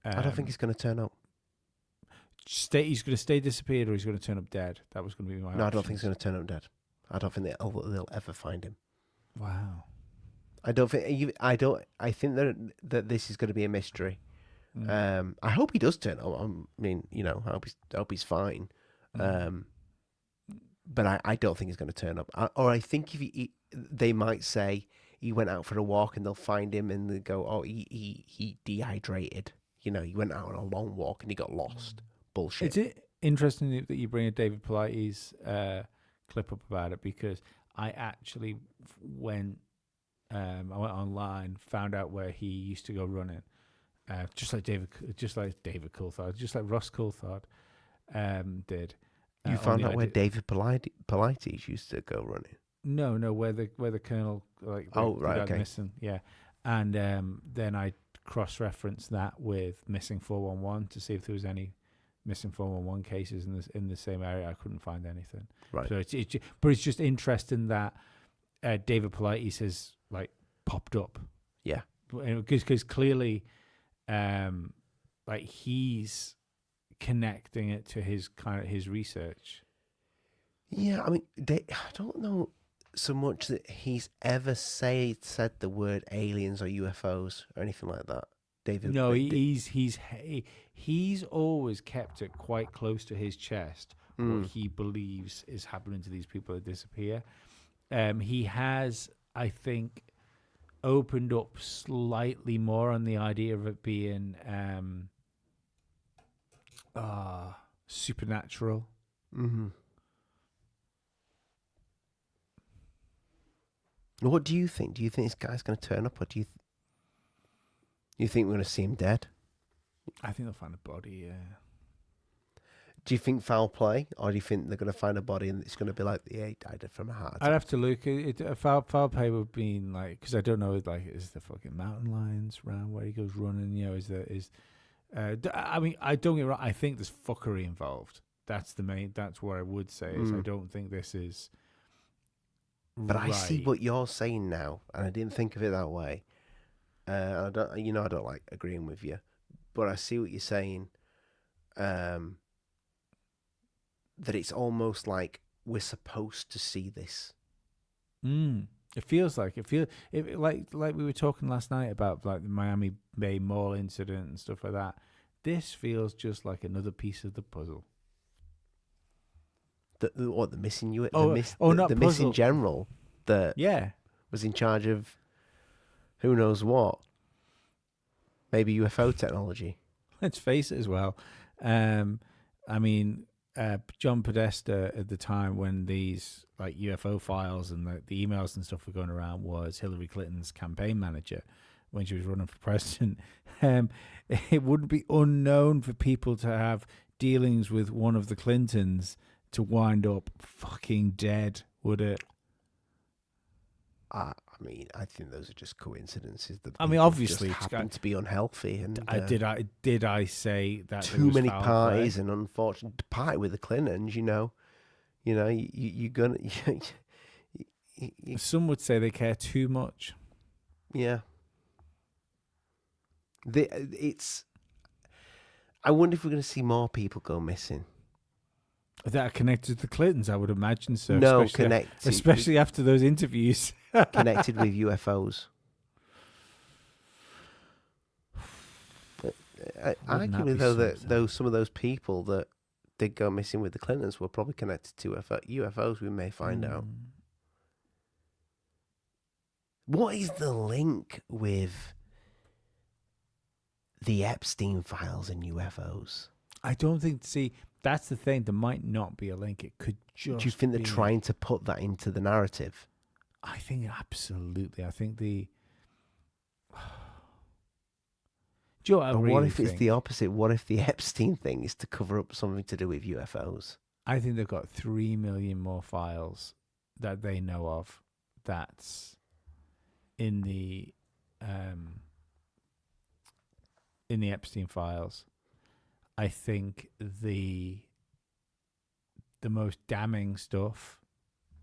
I don't think he's going to turn up. He's going to stay disappeared, or he's going to turn up dead. That was going to be my. No, I don't think he's going to turn up dead. I don't think they'll ever find him. Wow. I don't think. I think that this is going to be a mystery. I hope he does turn up. I mean, I hope he's fine. But I don't think he's going to turn up. Or I think if they might say he went out for a walk, and they'll find him, and they go, "Oh, he dehydrated. He went out on a long walk and he got lost." Bullshit. Is it interesting that you bring a David Politis clip up about it? Because I actually went online, found out where he used to go running, just like David Coulthard, just like Ross Coulthard did. You found out where David Politis used to go running? No, where the colonel okay, missing, yeah, and then I cross-referenced that with Missing 411 to see if there was any missing 411 cases in the same area. I couldn't find anything. Right. So it's just interesting that David Politis has popped up. Yeah. Because clearly, he's connecting it to his research. Yeah, I mean, I don't know so much that he's ever said the word aliens or UFOs or anything like that. David. No, he's always kept it quite close to his chest what he believes is happening to these people that disappear. He has, I think, opened up slightly more on the idea of it being supernatural. Mm-hmm. What do you think? Do you think this guy's going to turn up, or do you think we're going to see him dead? I think they'll find a body, yeah. Do you think foul play, or do you think they're going to find a body and it's going to be like, yeah, he died from a heart attack? I'd have to look. Foul play would be because I don't know, is the fucking mountain lions around where he goes running? I mean, I don't get wrong. I think there's fuckery involved. That's what I would say. Is I don't think this is. But right. I see what you're saying now, and I didn't think of it that way. I don't like agreeing with you, but I see what you're saying. That it's almost like we're supposed to see this. It feels like like we were talking last night about the Miami Bay Mall incident and stuff like that. This feels just like another piece of the puzzle. The missing you? Not the missing general that was in charge of who knows what. Maybe UFO technology. Let's face it as well. I mean, John Podesta at the time when these like UFO files and the emails and stuff were going around was Hillary Clinton's campaign manager when she was running for president. It wouldn't be unknown for people to have dealings with one of the Clintons to wind up fucking dead, would it? I mean, I think those are just coincidences. That I mean, people obviously, just happen to be unhealthy, and did I say that there too was many foul parties play? and unfortunate party with the Clintons. You're gonna, Some would say they care too much. yeah. I wonder if we're going to see more people go missing. That are connected to the Clintons, I would imagine so. No, especially after those interviews. connected with UFOs. Arguably, though, some of those people that did go missing with the Clintons were probably connected to UFOs. We may find out. What is the link with the Epstein files and UFOs? I don't think. See, that's the thing. There might not be a link. It could just. Do you think they're be- trying to put that into the narrative? I think absolutely. I think the. Do you know what I Or really what if it's think? the opposite? What if the Epstein thing is to cover up something to do with UFOs? I think they've got 3 million more files that they know of. That's in the Epstein files. I think the most damning stuff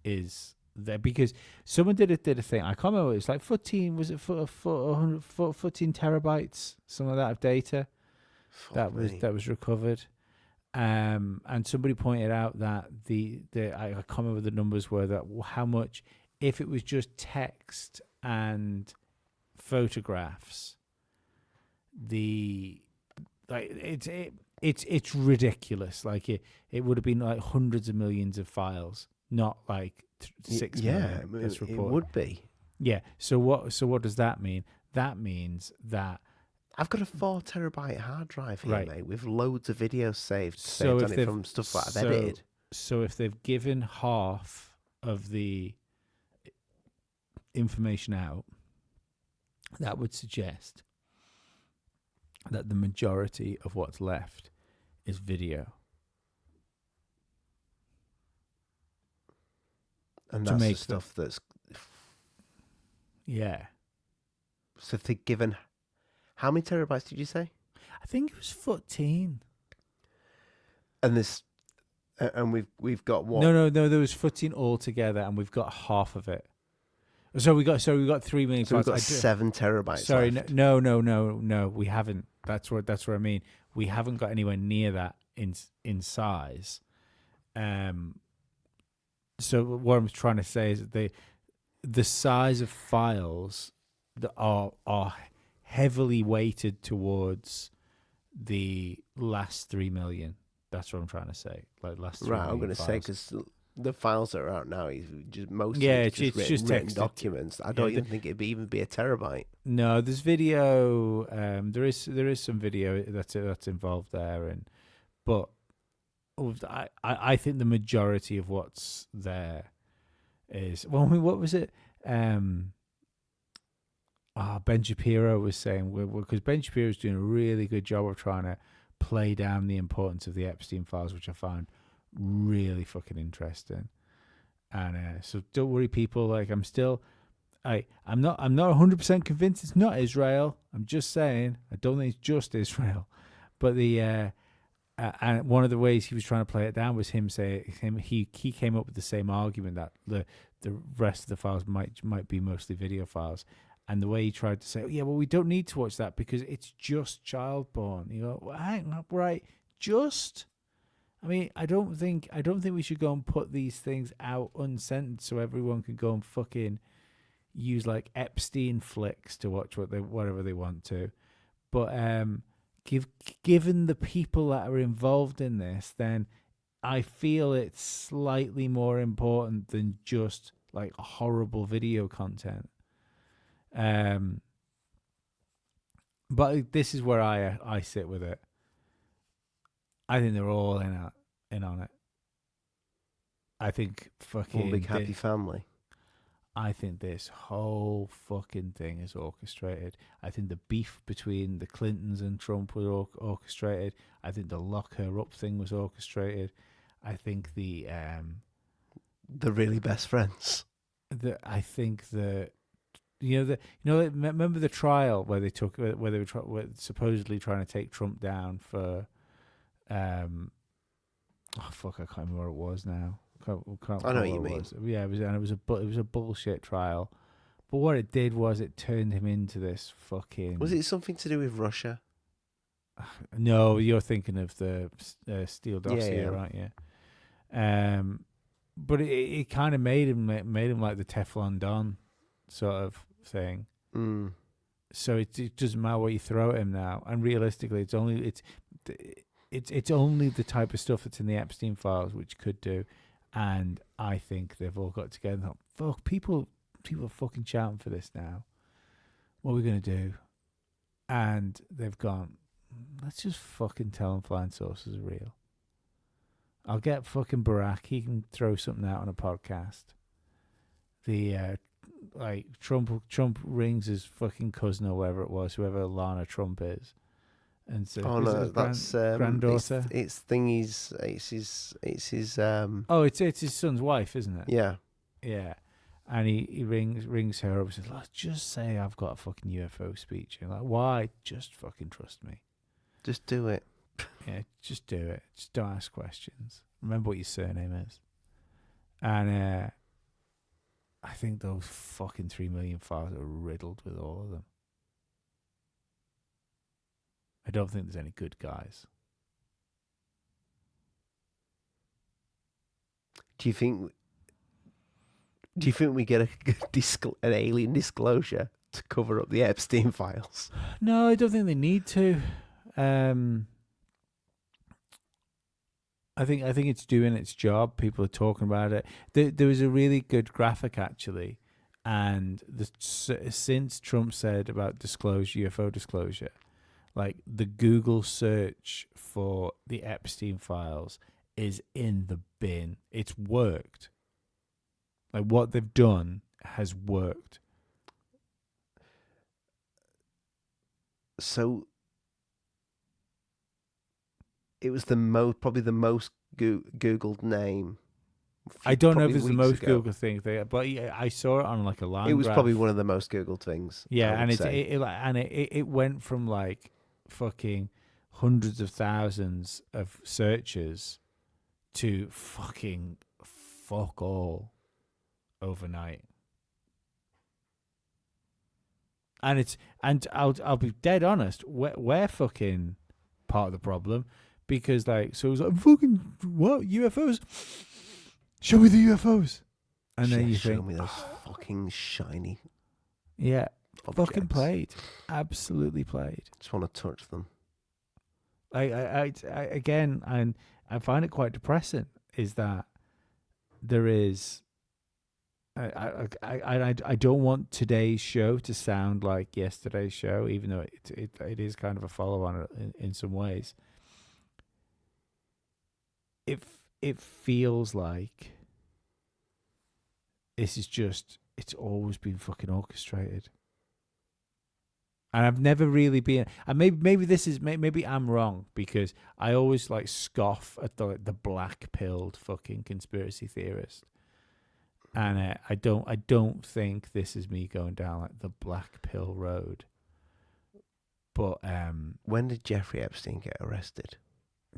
is there because someone did a thing. I can't remember. It's like 14. Was it 14 terabytes? Some of that of data that was recovered. And somebody pointed out that I can't remember the numbers were that how much if it was just text and photographs. It's ridiculous. Like it would have been like hundreds of millions of files, not like 6 million. It's it reported. would be. Yeah. So what does that mean? That means that I've got a 4 terabyte hard drive here, Right. mate, with loads of videos saved So if on it they've- from stuff that I've edited. So if they've given half of the information out, that would suggest that the majority of what's left is video. And to that's the make stuff that's... Yeah. So if they've given... How many terabytes did you say? I think it was 14. And this... And we've got what? No, there was 14 altogether, and we've got half of it. So we got 3 million. So we've got files. 7 terabytes Sorry, left. no, we haven't. That's what I mean. We haven't got anywhere near that in size. So what I'm trying to say is that the size of files that are heavily weighted towards the last 3 million. That's what I'm trying to say. Like last 3 Right, million I'm going to say, files. because the files that are out now, is just most of Yeah, it's just it's just written texted. documents. I don't even think it'd even be a terabyte. No, there's video. There is some video that's involved there, but I think the majority of what's there is. Well, I mean, what was it? Ben Shapiro was saying because Ben Shapiro is doing a really good job of trying to play down the importance of the Epstein files, which I found really fucking interesting. And so don't worry, people. Like I'm not 100% convinced it's not Israel. I'm just saying I don't think it's just Israel, but and one of the ways he was trying to play it down was he came up with the same argument that the rest of the files might be mostly video files. And the way he tried to say, well, we don't need to watch that because it's just child porn. You go, well, hang up, right? Just, I mean, I don't think we should go and put these things out uncensored so everyone can go and fucking use like Epstein flicks to watch whatever they want to. But given the people that are involved in this, then I feel it's slightly more important than just like horrible video content. But this is where I sit with it. I think they're all in on it. I think fucking One big happy family. I think this whole fucking thing is orchestrated. I think the beef between the Clintons and Trump was orchestrated. I think the lock her up thing was orchestrated. I think the really best friends. Remember the trial where they were supposedly trying to take Trump down for I can't remember what it was now. I know what you mean. Yeah, it was a bullshit trial. But what it did was it turned him into this fucking. Was it something to do with Russia? No, you're thinking of the Steele dossier, right? Yeah. But it kind of made him like the Teflon Don sort of thing. Mm. So it doesn't matter what you throw at him now. And realistically, it's only the type of stuff that's in the Epstein files which could do. And I think they've all got together and thought, fuck, people are fucking shouting for this now. What are we going to do? And they've gone, let's just fucking tell them flying saucers are real. I'll get fucking Barack. He can throw something out on a podcast. The Trump rings his fucking cousin or whatever it was, whoever Lana Trump is, and so that's granddaughter. It's his. Oh, it's his son's wife, isn't it? Yeah. Yeah. And he rings her up and says, let's just say I've got a fucking UFO speech. And like, why? Just fucking trust me. Just do it. Yeah, just do it. Just don't ask questions. Remember what your surname is. And I think those fucking 3 million files are riddled with all of them. I don't think there's any good guys. Do you think we get an alien disclosure to cover up the Epstein files? No, I don't think they need to. I think it's doing its job. People are talking about it. There was a really good graphic actually, and since Trump said about UFO disclosure, like the Google search for the Epstein files is in the bin. It's worked. Like what they've done has worked. So it was probably the most Googled name. I don't know if it's the most Googled thing, but I saw it on like a line. It was graph. probably one of the most Googled things. Yeah, and it went from like fucking hundreds of thousands of searches to fucking fuck all overnight. And I'll be dead honest, we're fucking part of the problem. Because so it was like, fucking what, UFOs? Show me the UFOs. And then you think, show me those fucking shiny. Yeah, objects. fucking played, absolutely played. Just want to touch them. I find it quite depressing. Is that there is. I don't want today's show to sound like yesterday's show, even though it is kind of a follow on in some ways. It feels like this is just, it's always been fucking orchestrated. And I've never really been, and maybe I'm wrong, because I always like scoff at the black-pilled fucking conspiracy theorist. And I don't think this is me going down like the black pill road. But when did Jeffrey Epstein get arrested?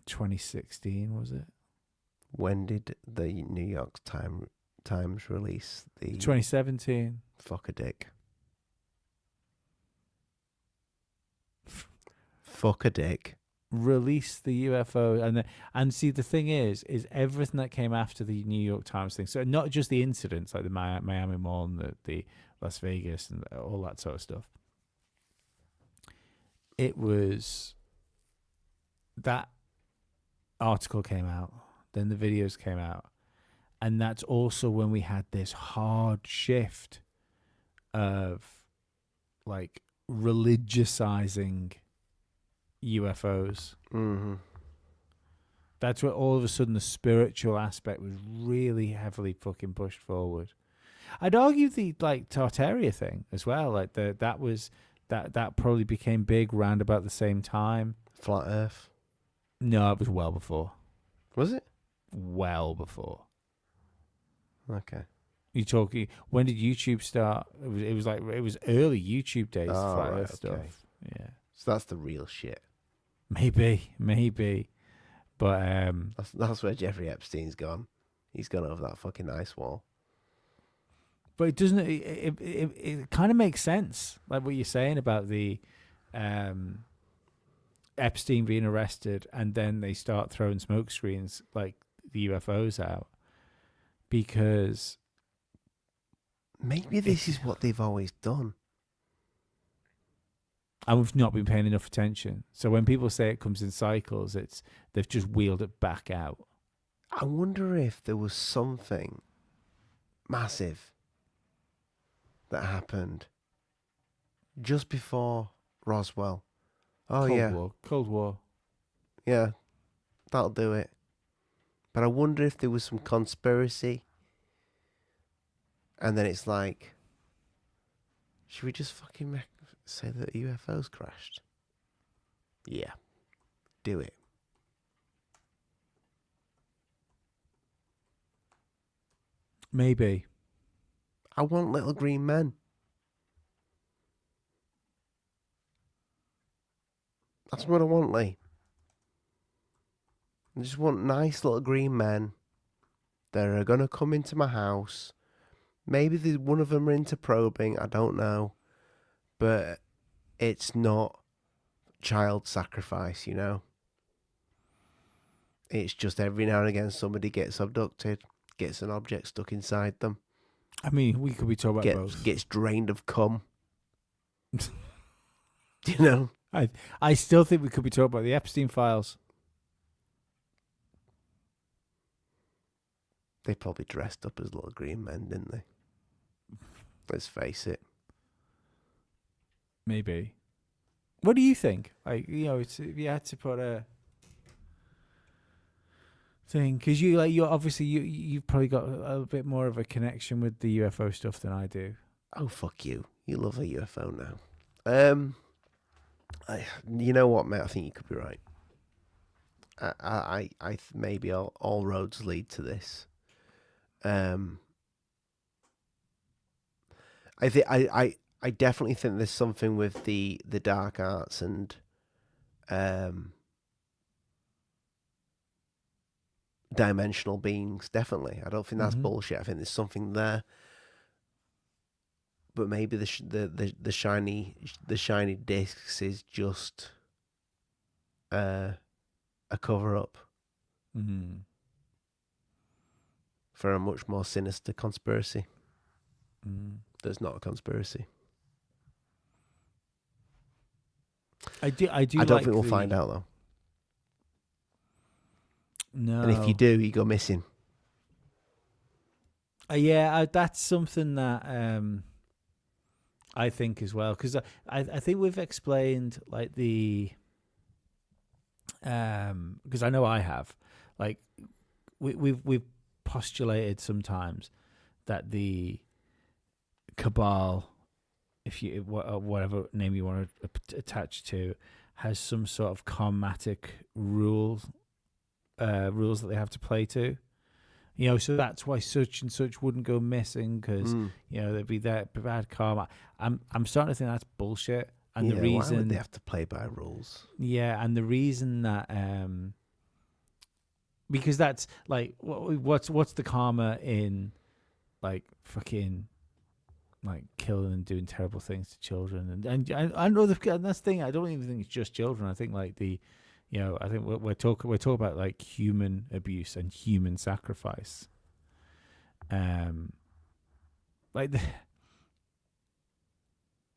2016, was it? When did the New York Times release the 2017? Fuck a dick. Fuck a dick. Release the UFO and see, the thing is everything that came after the New York Times thing. So not just the incidents like the Miami Mall and the Las Vegas and all that sort of stuff. It was that article came out, then the videos came out, and that's also when we had this hard shift of like religiousizing UFOs. Mm-hmm. That's where all of a sudden the spiritual aspect was really heavily fucking pushed forward. I'd argue the like Tartaria thing as well. Like that probably became big round about the same time. Flat Earth. No, it was well before. Was it? Well before. Okay. You talking? When did YouTube start? It was early YouTube days. Oh, Flat right, Earth stuff. okay. Yeah. So that's the real shit. Maybe. But That's where Jeffrey Epstein's gone. He's gone over that fucking ice wall. But it doesn't. It kind of makes sense, like what you're saying about the Epstein being arrested, and then they start throwing smoke screens like the UFOs out, because maybe this is what they've always done. And we've not been paying enough attention. So when people say it comes in cycles, they've just wheeled it back out. I wonder if there was something massive that happened just before Roswell. Oh, Cold War. Yeah, that'll do it. But I wonder if there was some conspiracy. And then it's like, should we just fucking say that UFOs crashed? Yeah, do it. Maybe. I want little green men. That's what I want, Lee. I just want nice little green men that are going to come into my house. Maybe one of them are into probing, I don't know. But it's not child sacrifice, you know? It's just every now and again somebody gets abducted, gets an object stuck inside them. I mean, we could be talking about both. Gets drained of cum. You know? I still think we could be talking about the Epstein files. They probably dressed up as little green men, didn't they? Let's face it. Maybe. What do you think? Like, you know, if you had to put a thing, because you're obviously you've probably got a bit more of a connection with the UFO stuff than I do. Oh, fuck you! You love a UFO now. You know what, mate? I think you could be right. I maybe all roads lead to this. I definitely think there's something with the dark arts and dimensional beings. Definitely, I don't think that's bullshit. I think there's something there. But maybe the shiny discs is just a cover up for a much more sinister conspiracy. There's not a conspiracy. I do. I don't think we'll find out though. No. And if you do, you go missing. Yeah, that's something that I think as well, because I think we've explained like the because I know I have, like we've postulated sometimes that the cabal, if you whatever name you want to attach to, has some sort of karmatic rules that they have to play to. You know, so that's why such and such wouldn't go missing, because you know there'd be that bad karma. I'm starting to think that's bullshit, and the reason why would they have to play by rules? Yeah, and the reason that because that's like what's the karma in like fucking like killing and doing terrible things to children, and I know and that's the thing. I don't even think it's just children. I think like you know, I think we're talking about like human abuse and human sacrifice. Like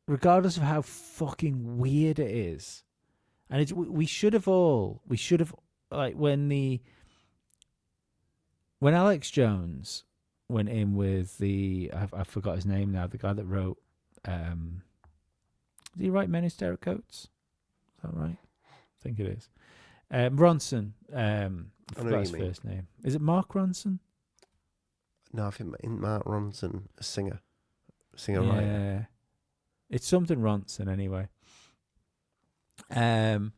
regardless of how fucking weird it is, and it's we should have like when Alex Jones went in with I forgot his name now, the guy that wrote Does he write Men in Stereo Coats? Is that right? I think it is. Ronson. I forgot his first name. Is it Mark Ronson? No, I think Mark Ronson, a singer-writer. It's something Ronson anyway. When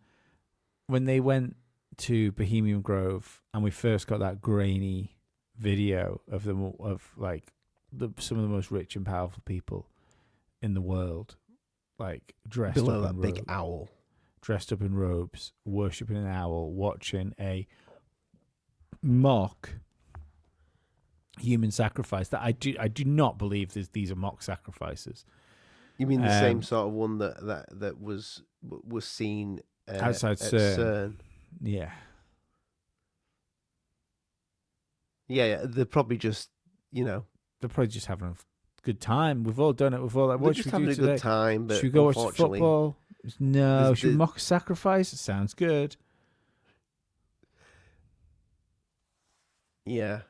they went to Bohemian Grove and we first got that grainy video of them, of like some of the most rich and powerful people in the world, like dressed below up in that big robes, owl, dressed up in robes, worshipping an owl, watching a mock human sacrifice. That I do not believe these are mock sacrifices. You mean the same sort of one that was seen outside at CERN? Yeah. Yeah, they're probably just, they're probably just having a good time. We've all done it. We've all like, what should we do having today? a good time, but should we go watch the football? No. Should we mock a sacrifice? It sounds good. Yeah,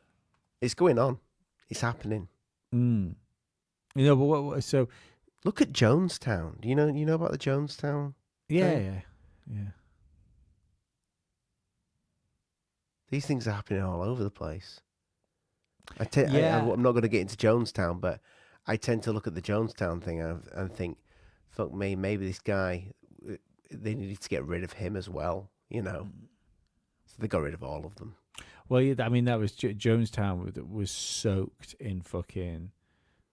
it's going on. It's happening. But what? So look at Jonestown. Do you know about the Jonestown? Yeah. These things are happening all over the place. I'm not going to get into Jonestown, but I tend to look at the Jonestown thing and think, fuck me, maybe this guy, they needed to get rid of him as well, So they got rid of all of them. Well, yeah, I mean, that was Jonestown was soaked in fucking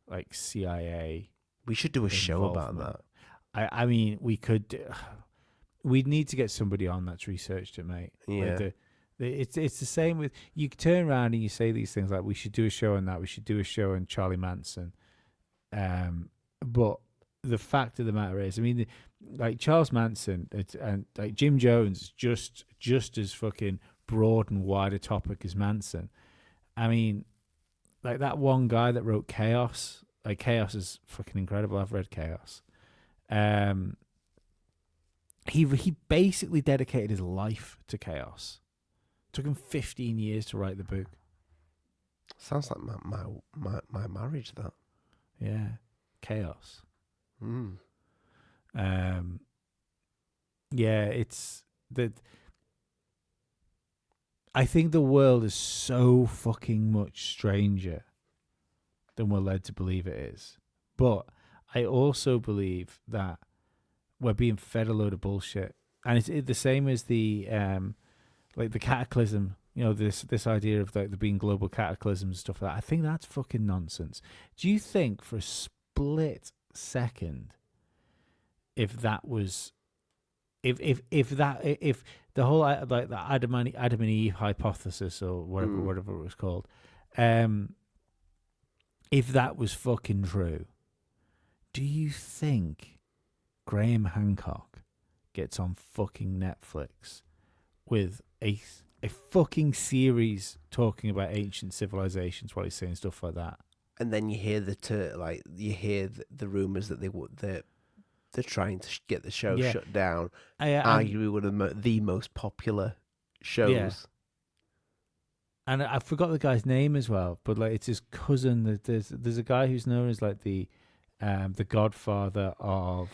like CIA. We should do a show about that. I mean, we could. We'd need to get somebody on that's researched it, mate. Yeah. Like it's the same with, you turn around and you say these things like, we should do a show on that. We should do a show on Charlie Manson. But the fact of the matter is, I mean, like Charles Manson and like Jim Jones, just as fucking broad and wide a topic as Manson. I mean, like that one guy that wrote Chaos. Like Chaos is fucking incredible. I've read Chaos. He basically dedicated his life to Chaos. Took him 15 years to write the book. Sounds like my marriage, that. Yeah. Chaos. Yeah, it's that. I think the world is so fucking much stranger than we're led to believe it is. But I also believe that we're being fed a load of bullshit. And it's the same as the like the cataclysm, this idea of like there being global cataclysms and stuff like that. I think that's fucking nonsense. Do you think for a split second, if that was, if the whole like the Adam and Eve hypothesis or whatever it was called, if that was fucking true, do you think Graham Hancock gets on fucking Netflix with a fucking series talking about ancient civilizations while he's saying stuff like that? And then you hear the rumors that they're trying to get the show shut down. Arguably one of the most popular shows. Yeah. And I forgot the guy's name as well, but like it's his cousin. There's a guy who's known as like the godfather of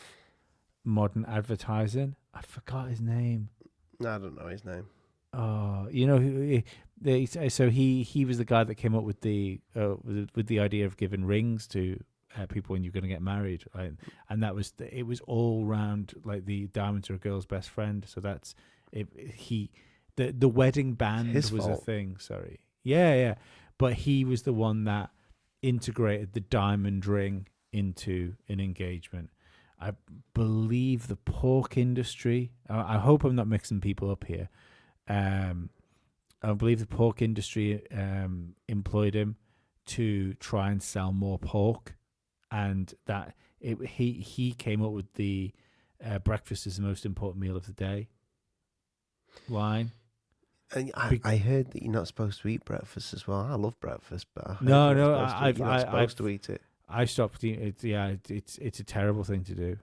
modern advertising. I forgot his name. I don't know his name. Oh, so he was the guy that came up with the idea of giving rings to people when you're going to get married, right? And it was all round like the diamonds are a girl's best friend. So that's it. The wedding band was a thing. Sorry, yeah, but he was the one that integrated the diamond ring into an engagement. I believe the pork industry. I hope I'm not mixing people up here. I believe the pork industry employed him to try and sell more pork, and that he came up with the breakfast is the most important meal of the day line. I heard that you're not supposed to eat breakfast as well. I love breakfast, but you're not supposed to eat it. I stopped eating it. Yeah, it's a terrible thing to do.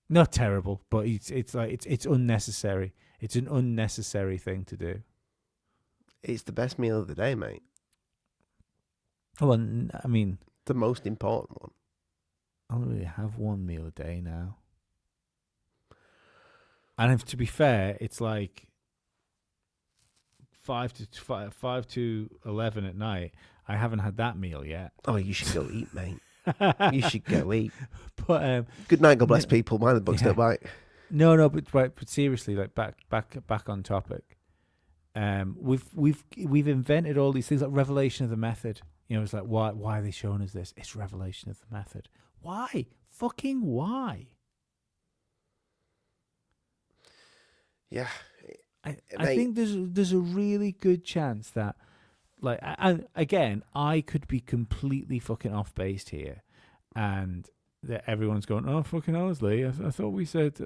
Not terrible, but it's unnecessary. It's an unnecessary thing to do. It's the best meal of the day, mate. Well, I mean, the most important one. I only really have one meal a day now. And if, to be fair, it's like 5 to 11 at night. I haven't had that meal yet. Oh, you should go eat, mate. You should go eat. But Good night, God bless people. Mind the books, yeah. don't bite. No, but seriously, like back on topic. We've invented all these things like revelation of the method. You know, it's like why are they showing us this? It's revelation of the method. Why? Fucking why? Yeah. I think there's a really good chance that, like, again, I could be completely fucking off base here, and that everyone's going, oh fucking honestly, I thought we said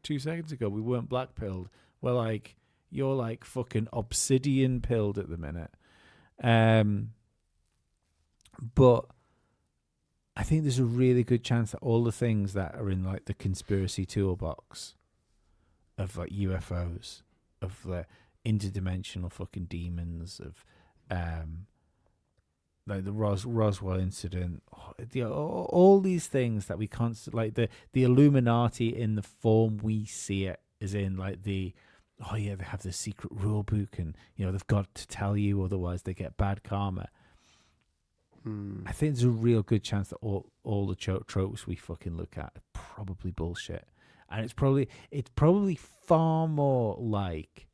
2 seconds ago we weren't black pilled. Well, like, you're like fucking obsidian pilled at the minute, but I think there's a really good chance that all the things that are in like the conspiracy toolbox of like UFOs, of the interdimensional fucking demons, of like the Roswell incident, all these things that we constantly, like the Illuminati in the form we see it, is in like the, oh yeah, they have the secret rule book, and you know they've got to tell you, otherwise they get bad karma. I think there's a real good chance that all the tropes we fucking look at are probably bullshit, and it's probably far more like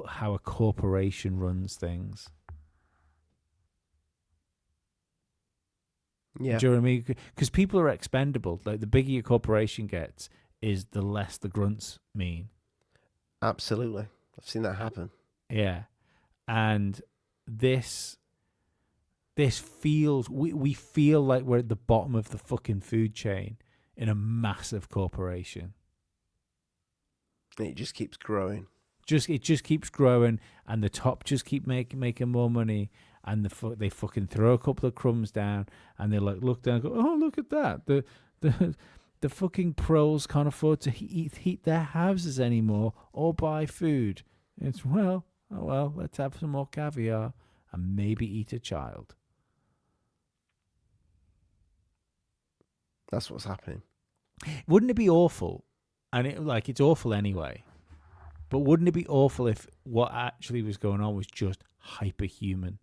how a corporation runs things. Yeah. Do you know what I mean? Because people are expendable. Like, the bigger your corporation gets, is the less the grunts mean. Absolutely. I've seen that happen. Yeah. And this feels, we feel like we're at the bottom of the fucking food chain in a massive corporation. And it just keeps growing. It just keeps growing, and the top just keep making more money, and they fucking throw a couple of crumbs down, and they like look down and go, oh, look at that. The fucking pros can't afford to heat their houses anymore or buy food. It's, well, let's have some more caviar and maybe eat a child. That's what's happening. Wouldn't it be awful? And it's awful anyway. But wouldn't it be awful if what actually was going on was just hyperhuman?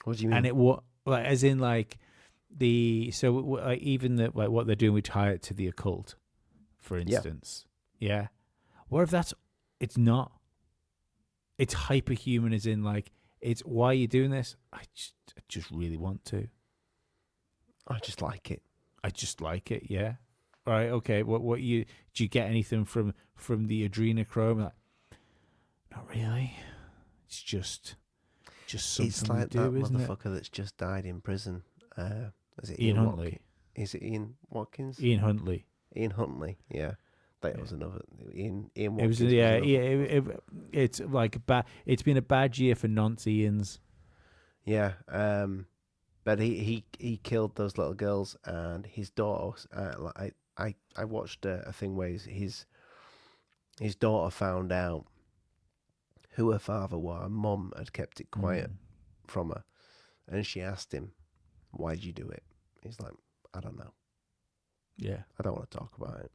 What do you mean? And as in like even what they're doing with tie it to the occult, for instance. Yeah. What if it's not? It's hyperhuman, as in like, it's, why are you doing this? I just really want to. I just like it. Yeah. All right, okay. Do you get anything from the adrenochrome? Like, not really. It's just something it's like we do, that isn't motherfucker that's just died in prison. Is it Ian Huntley? Is it Ian Watkins? Ian Huntley. Ian Huntley. Yeah, that was another Ian Watkins. It was it's like it's been a bad year for nonce Ians. Yeah. But he killed those little girls, and his daughter. I watched a thing where his daughter found out who her father was. Her mum had kept it quiet from her, and she asked him, "Why did you do it?" He's like, "I don't know. Yeah, I don't want to talk about it."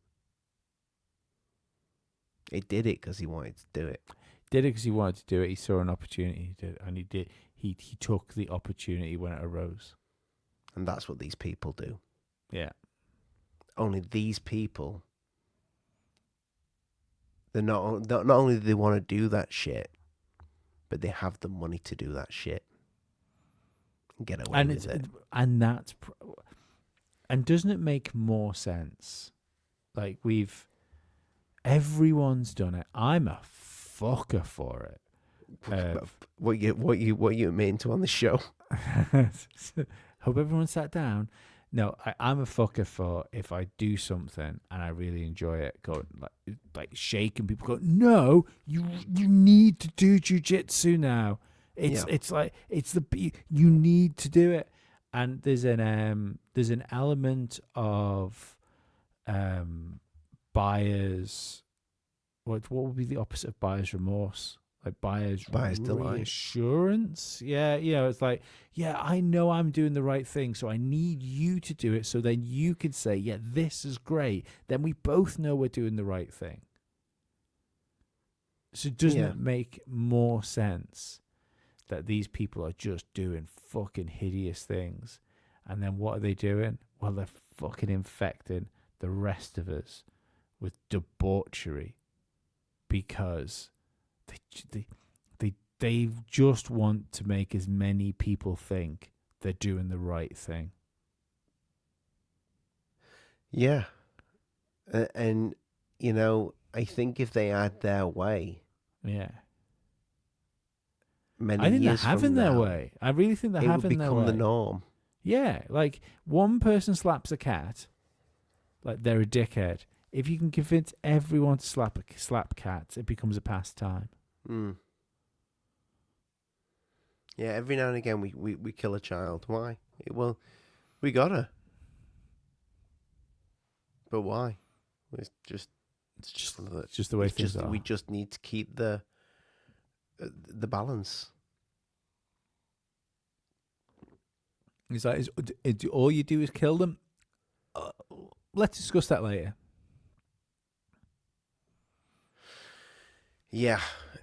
He did it because he wanted to do it. Did it because he wanted to do it. He saw an opportunity. He did, and he did. He took the opportunity when it arose. And that's what these people do. Yeah. Only these people, they're not only do they want to do that shit, but they have the money to do that shit. Get away with it. And doesn't it make more sense? Like, everyone's done it. I'm a fucker for it. What you mean to on the show? Hope everyone sat down. No, I'm a fucker for, if I do something and I really enjoy it, going like shaking people, go, no, you need to do jiu-jitsu now. It's like you need to do it. And there's an element of buyer's, what would be the opposite of buyer's remorse? like buyer's delight. reassurance. Yeah, it's like, yeah, I know I'm doing the right thing, so I need you to do it, so then you can say, yeah, this is great. Then we both know we're doing the right thing. So doesn't it make more sense that these people are just doing fucking hideous things, and then what are they doing? Well, they're fucking infecting the rest of us with debauchery because they just want to make as many people think they're doing the right thing. Yeah. And, I think if they had their way, Yeah. many I think years they're having from their now, way. I really think they're it would having their become way. the norm. Yeah, like one person slaps a cat, like they're a dickhead. If you can convince everyone to slap cats, it becomes a pastime. Mm. Yeah, every now and again we kill a child. Why? Well, we gotta. But why? It's just the way things are. We just need to keep the balance. It's like, all you do is kill them. Let's discuss that later. Yeah,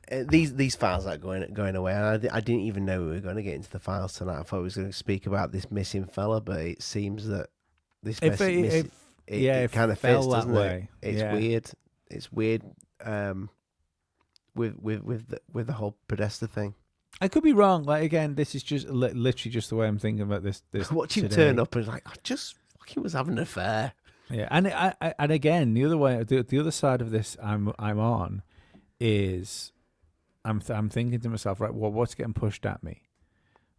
these files are going away. And I didn't even know we were going to get into the files tonight. I thought we was going to speak about this missing fella, but it seems that this it kind of fits, doesn't it? It's weird. It's weird. With the whole Podesta thing. I could be wrong. Like again, this is just literally just the way I'm thinking about this. Watch him today. Turn up and like, I just fucking was having an affair. Yeah, and and again, the other way, the other side of this, I'm on, is I'm thinking to myself, right? Well, what's getting pushed at me?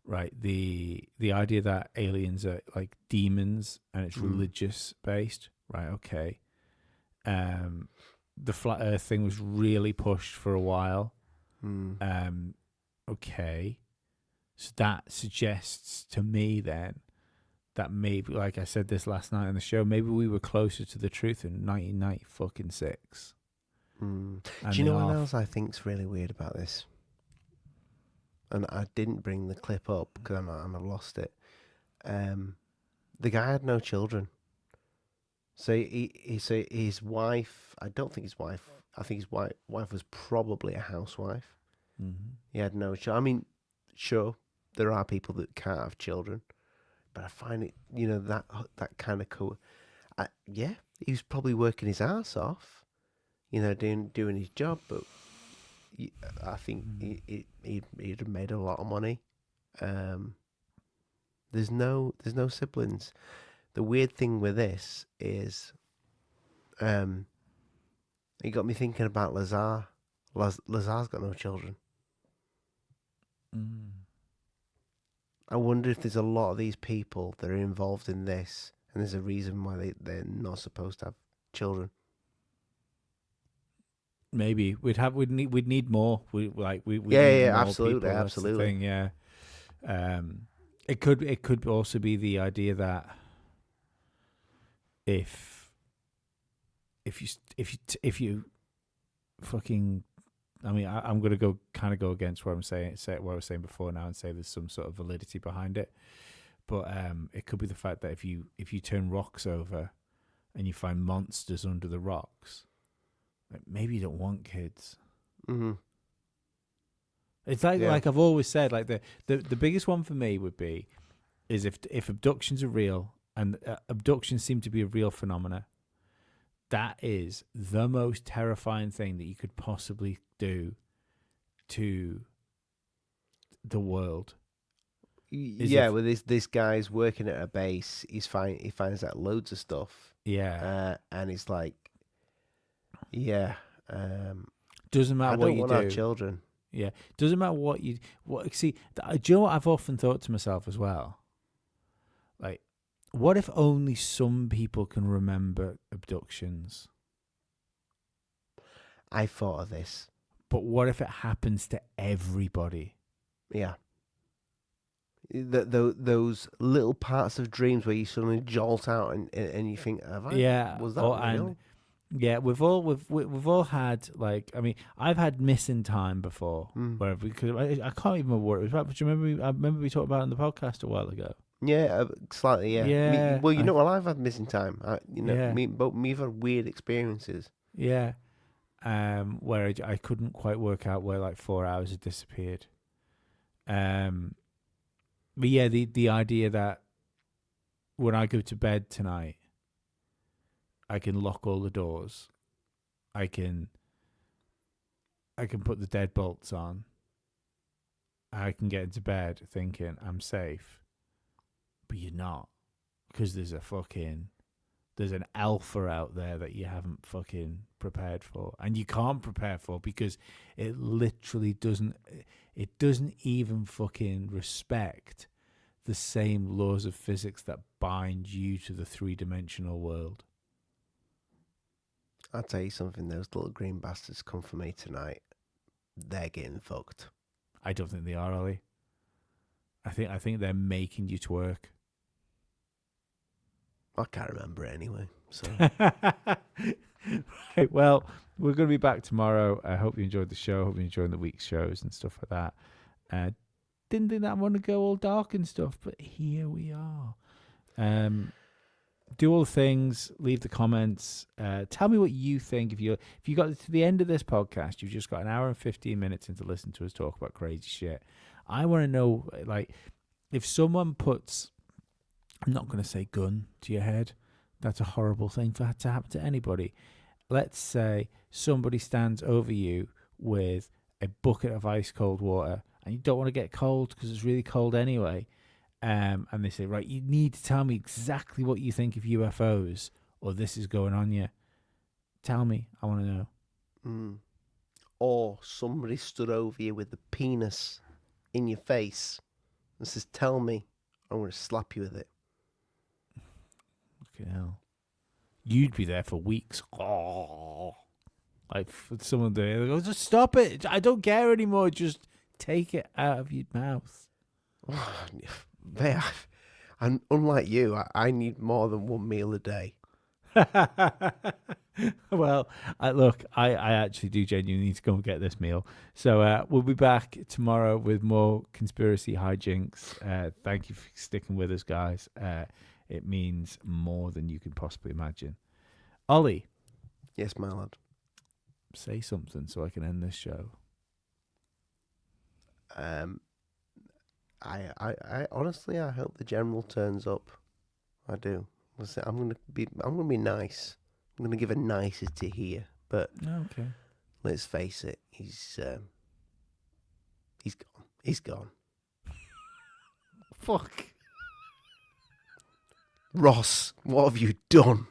Right, the idea that aliens are like demons and it's religious based. Right, okay. The flat Earth thing was really pushed for a while. Okay, so that suggests to me then that maybe, like I said this last night on the show, maybe we were closer to the truth in 1996. Do you know what else I think's really weird about this? And I didn't bring the clip up because I might have lost it. The guy had no children. So his wife, I don't think his wife, I think his wife was probably a housewife. Mm-hmm. He had no child. I mean, sure, there are people that can't have children, but I find it, that kind of cool. Yeah, he was probably working his ass off, doing his job, but I think he'd have made a lot of money. There's no siblings. The weird thing with this is, it got me thinking about Lazar. Lazar's got no children. I wonder if there's a lot of these people that are involved in this, and there's a reason why they're not supposed to have children. Maybe we'd need more. We need more absolutely, people. absolutely. Thing, yeah. It could also be the idea that if you fucking, I mean, I'm gonna go against what I'm saying, what I was saying before now, and say there's some sort of validity behind it. But it could be the fact that if you turn rocks over and you find monsters under the rocks, like maybe you don't want kids. Mm-hmm. It's like I've always said, like the biggest one for me would be is if abductions are real, and abductions seem to be a real phenomena. That is the most terrifying thing that you could possibly do to the world. Yeah, well, this guy's working at a base. He finds out loads of stuff. Yeah, and he's like, yeah, doesn't matter what you do. I don't want to have children. Yeah, doesn't matter what you see. Do you know what I've often thought to myself as well? Like, what if only some people can remember abductions? I thought of this. But what if it happens to everybody? Yeah. Those little parts of dreams where you suddenly jolt out and you think, was that real? Yeah, we've all had, like, I mean, I've had missing time before, where because I can't even remember what it was about. But do you remember? I remember we talked about it on the podcast a while ago. Yeah, slightly. Yeah. Yeah, Well, you know, well, I've had missing time. Yeah. We've had weird experiences. Yeah, where I couldn't quite work out where like 4 hours had disappeared. But yeah, the idea that when I go to bed tonight, I can lock all the doors. I can put the deadbolts on. I can get into bed thinking I'm safe. But you're not. Because there's an alpha out there that you haven't fucking prepared for. And you can't prepare for because it literally doesn't even fucking respect the same laws of physics that bind you to the 3-dimensional world. I'll tell you something, those little green bastards come for me tonight. They're getting fucked. I don't think they are, Ollie. I think they're making you twerk. I can't remember it anyway. So right, well, we're going to be back tomorrow. I hope you enjoyed the show. Hope you enjoyed the week's shows and stuff like that. Didn't think that I want to go all dark and stuff, but here we are. Do all the things, leave the comments, tell me what you think. If you got to the end of this podcast, you've just got an hour and 15 minutes in to listen to us talk about crazy shit. I want to know, like, if someone puts, I'm not going to say gun to your head, that's a horrible thing for to happen to anybody. Let's say somebody stands over you with a bucket of ice cold water and you don't want to get cold because it's really cold anyway. And they say, right, you need to tell me exactly what you think of UFOs or this is going on you. Tell me. I want to know. Or somebody stood over you with the penis in your face and says, tell me, I'm going to slap you with it. Fucking hell. You'd be there for weeks. Oh. Like, for someone there, they go, just stop it. I don't care anymore. Just take it out of your mouth. And unlike you, I need more than one meal a day. Well, I actually do genuinely need to go and get this meal. So we'll be back tomorrow with more conspiracy hijinks. Thank you for sticking with us, guys. It means more than you can possibly imagine. Ollie. Yes, my lad. Say something so I can end this show. I honestly, I hope the general turns up. I do. I'm gonna be nice. I'm gonna give a nicety here, but okay. Let's face it, he's gone. He's gone. Fuck. Ross, what have you done?